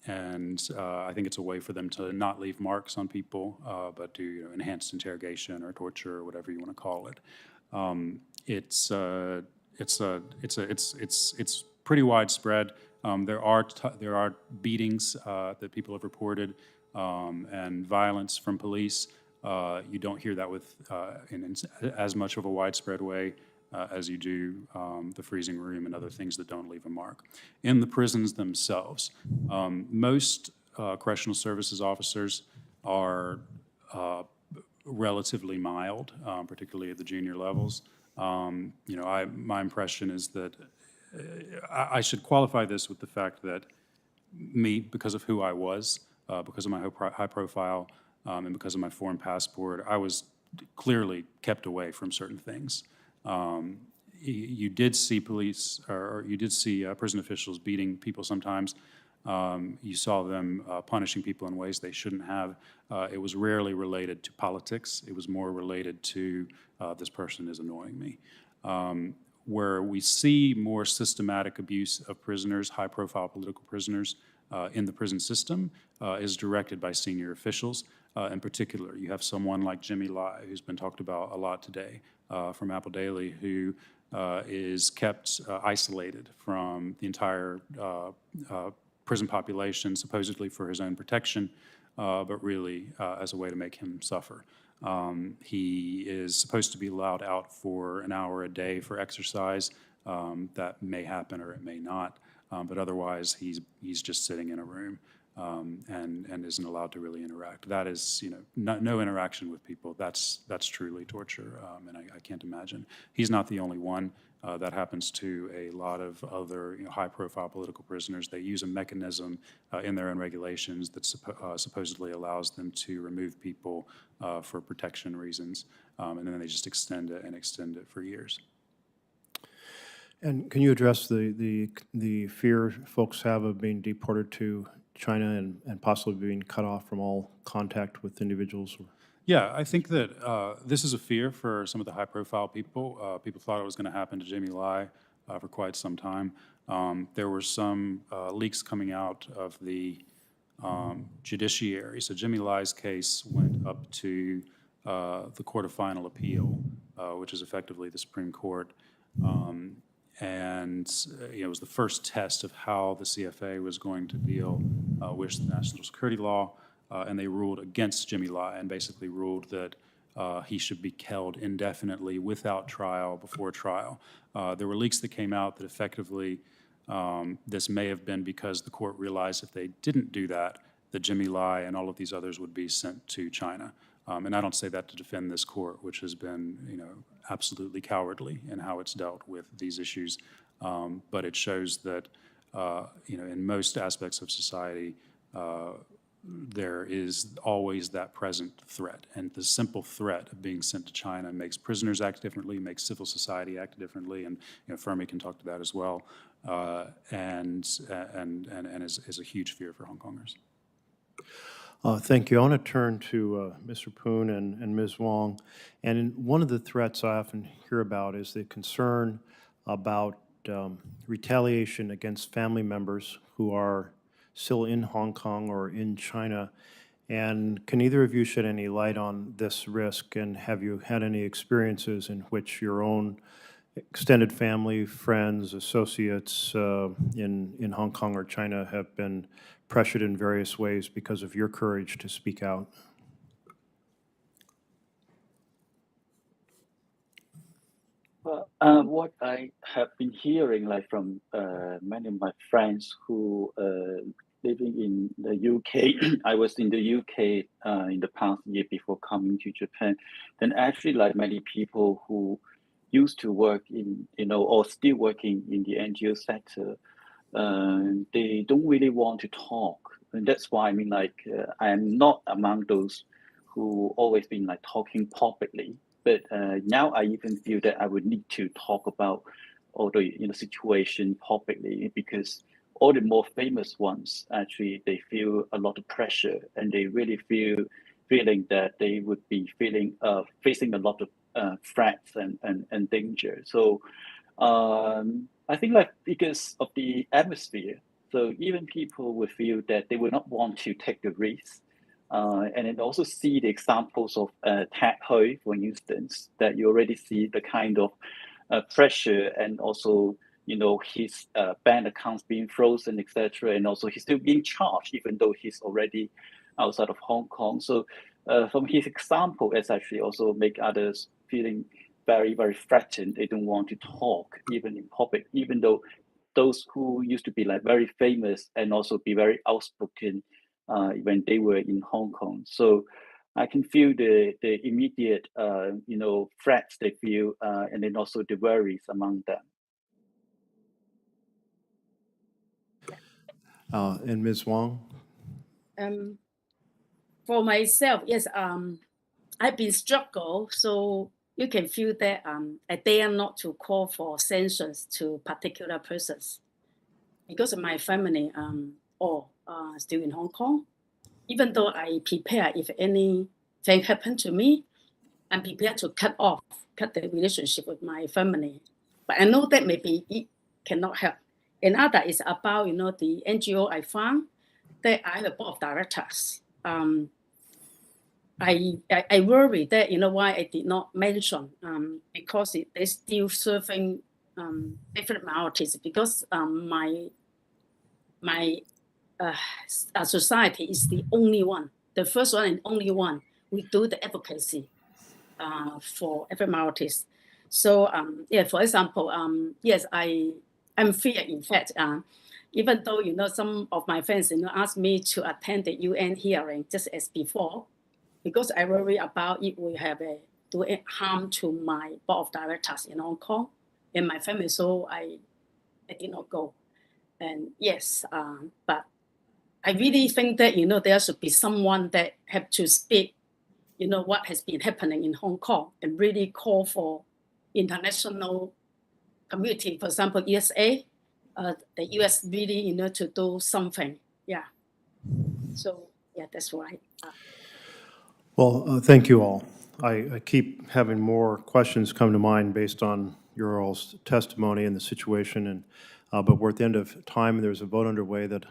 And I think it's a way for them to not leave marks on people, but do enhanced interrogation or torture or whatever you want to call it. It's pretty widespread. There are beatings that people have reported and violence from police. You don't hear that in as much of a widespread way as you do the freezing room and other things that don't leave a mark. In the prisons themselves, most correctional services officers are relatively mild, particularly at the junior levels. My impression is that I should qualify this with the fact that because of who I was, because of my high profile, and because of my foreign passport, I was clearly kept away from certain things. You did see police, or you did see prison officials beating people sometimes. You saw them punishing people in ways they shouldn't have. It was rarely related to politics. It was more related to this person is annoying me. Where we see more systematic abuse of prisoners, high-profile political prisoners in the prison system is directed by senior officials. In particular, you have someone like Jimmy Lai, who's been talked about a lot today from Apple Daily, who is kept isolated from the entire prison population, supposedly for his own protection, but really as a way to make him suffer. He is supposed to be allowed out for an hour a day for exercise. That may happen or it may not, but otherwise he's just sitting in a room. and isn't allowed to really interact. That is, no interaction with people. That's truly torture, and I can't imagine. He's not the only one. That happens to a lot of other high-profile political prisoners. They use a mechanism in their own regulations that supposedly allows them to remove people for protection reasons, and then they just extend it for years. And can you address the fear folks have of being deported to China and possibly being cut off from all contact with individuals? Yeah, I think that this is a fear for some of the high-profile people. People thought it was going to happen to Jimmy Lai for quite some time. There were some leaks coming out of the judiciary. So Jimmy Lai's case went up to the Court of Final Appeal, which is effectively the Supreme Court. And it was the first test of how the CFA was going to deal with the national security law. And they ruled against Jimmy Lai and basically ruled that he should be held indefinitely without trial before trial. There were leaks that came out that effectively this may have been because the court realized if they didn't do that, that Jimmy Lai and all of these others would be sent to China. And I don't say that to defend this court, which has been, absolutely cowardly in how it's dealt with these issues. But it shows that, in most aspects of society, there is always that present threat. And the simple threat of being sent to China makes prisoners act differently, makes civil society act differently, and Fermi can talk to that as well, and is a huge fear for Hong Kongers. Thank you. I want to turn to Mr. Poon and Ms. Wong. And one of the threats I often hear about is the concern about retaliation against family members who are still in Hong Kong or in China. And can either of you shed any light on this risk? And have you had any experiences in which your own extended family, friends, associates in Hong Kong or China have been pressured in various ways because of your courage to speak out? Well, what I have been hearing, from many of my friends who living in the UK, I was in the UK in the past year before coming to Japan. Then actually, many people who used to work in, or still working in the NGO sector, they don't really want to talk. And that's why, I am not among those who always been talking publicly. But now I even feel that I would need to talk about all the situation publicly, because all the more famous ones, actually, they feel a lot of pressure, and they really feeling that they would be facing a lot of threats and danger. So I think because of the atmosphere, so even people would feel that they would not want to take the risk. And then also see the examples of Ted Hui, for instance, that you already see the kind of pressure, and also his bank accounts being frozen, etc. And also he's still being charged, even though he's already outside of Hong Kong. So from his example, it's actually also make others feeling very, very threatened. They don't want to talk, even in public, even though those who used to be very famous and also be very outspoken when they were in Hong Kong. So I can feel the immediate, threats they feel, and then also the worries among them. And Ms. Wong? For myself, yes, I've been struggled, so you can feel that I dare not to call for sanctions to particular persons, because of my family all still in Hong Kong. Even though I prepare, if anything happened to me, I'm prepared to cut the relationship with my family. But I know that maybe it cannot help. Another is about the NGO I found, that I have a board of directors. I worry that why I did not mention, because they're still serving different minorities, because my society is the only one, the first one and only one. We do the advocacy for every minorities. So for example, yes, I'm fear. In fact, even though, some of my friends, asked me to attend the UN hearing just as before, because I worry about it will have do harm to my board of directors in Hong Kong and my family, so I did not go. And yes, but I really think that, there should be someone that have to speak, what has been happening in Hong Kong and really call for international community, for example, ESA, the US really, to do something. Yeah. So, yeah, that's why. Well, thank you all. I keep having more questions come to mind based on your all's testimony and the situation, and but we're at the end of time. There's a vote underway that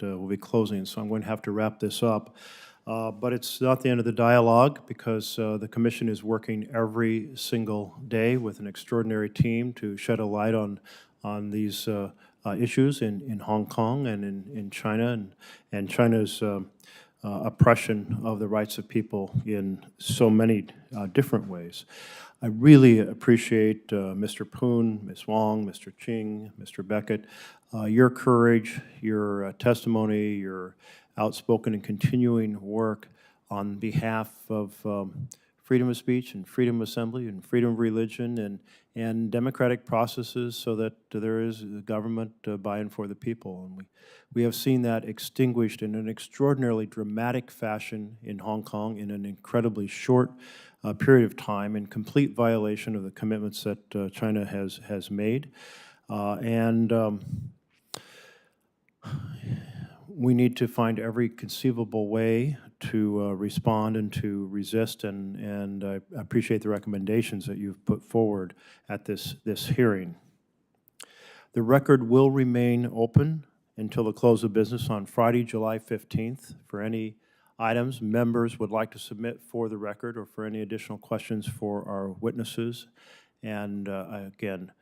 will be closing, so I'm going to have to wrap this up. But it's not the end of the dialogue, because the Commission is working every single day with an extraordinary team to shed a light on these issues in Hong Kong and in China, and China's oppression of the rights of people in so many different ways. I really appreciate Mr. Poon, Ms. Wong, Mr. Ching, Mr. Bickett, your courage, your testimony, your outspoken and continuing work on behalf of freedom of speech and freedom of assembly and freedom of religion and democratic processes, so that there is government by and for the people. And we have seen that extinguished in an extraordinarily dramatic fashion in Hong Kong in an incredibly short period of time, in complete violation of the commitments that China has made. We need to find every conceivable way to respond and to resist, and I appreciate the recommendations that you've put forward at this hearing. The record will remain open until the close of business on Friday, July 15th, for any items members would like to submit for the record, or for any additional questions for our witnesses. And again,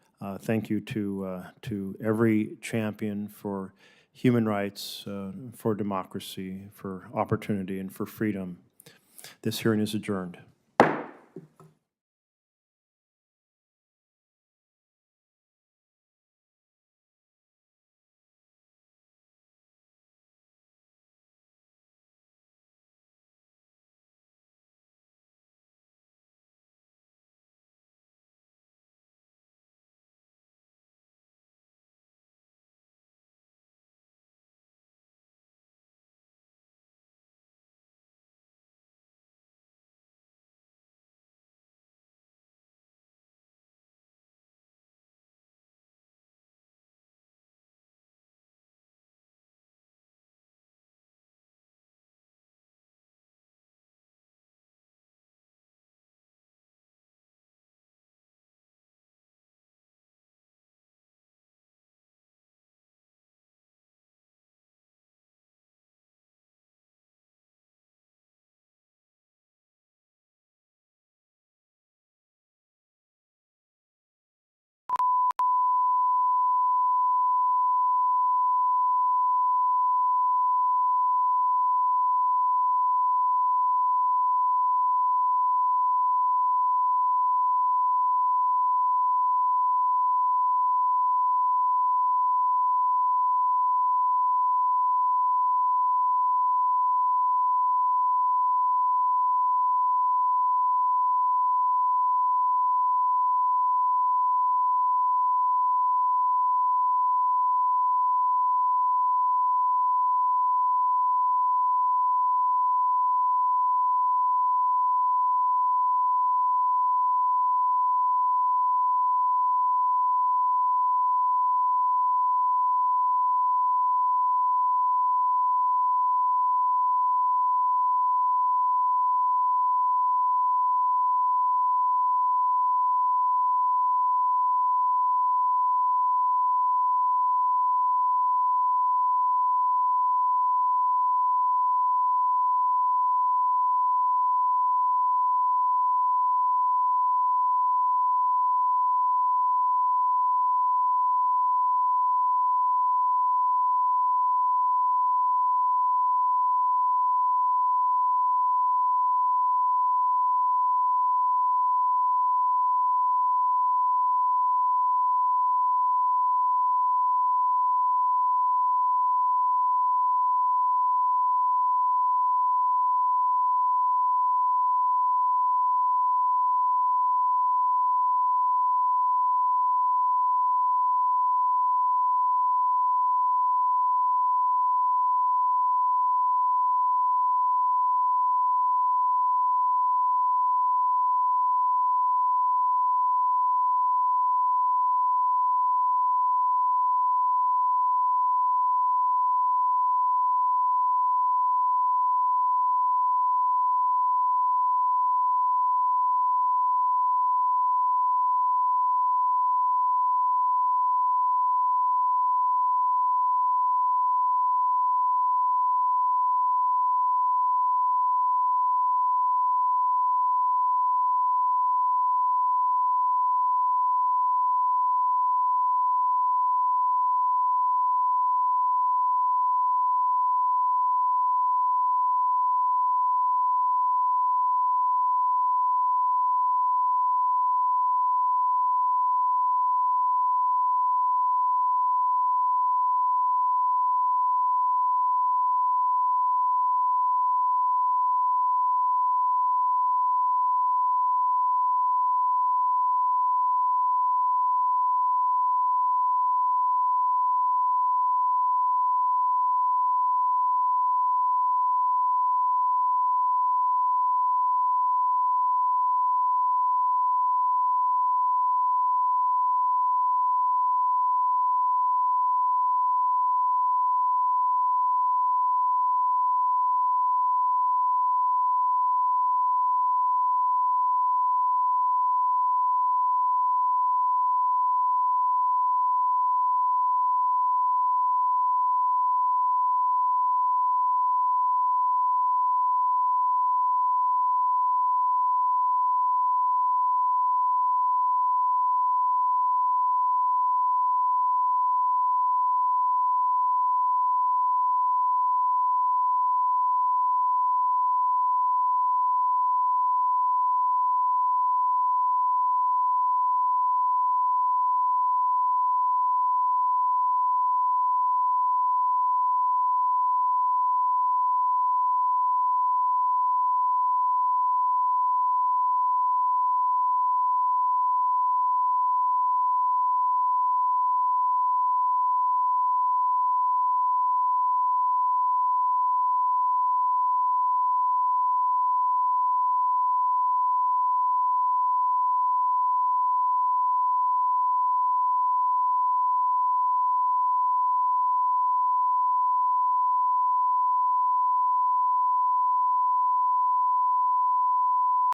thank you to every champion for human rights, for democracy, for opportunity, and for freedom. This hearing is adjourned.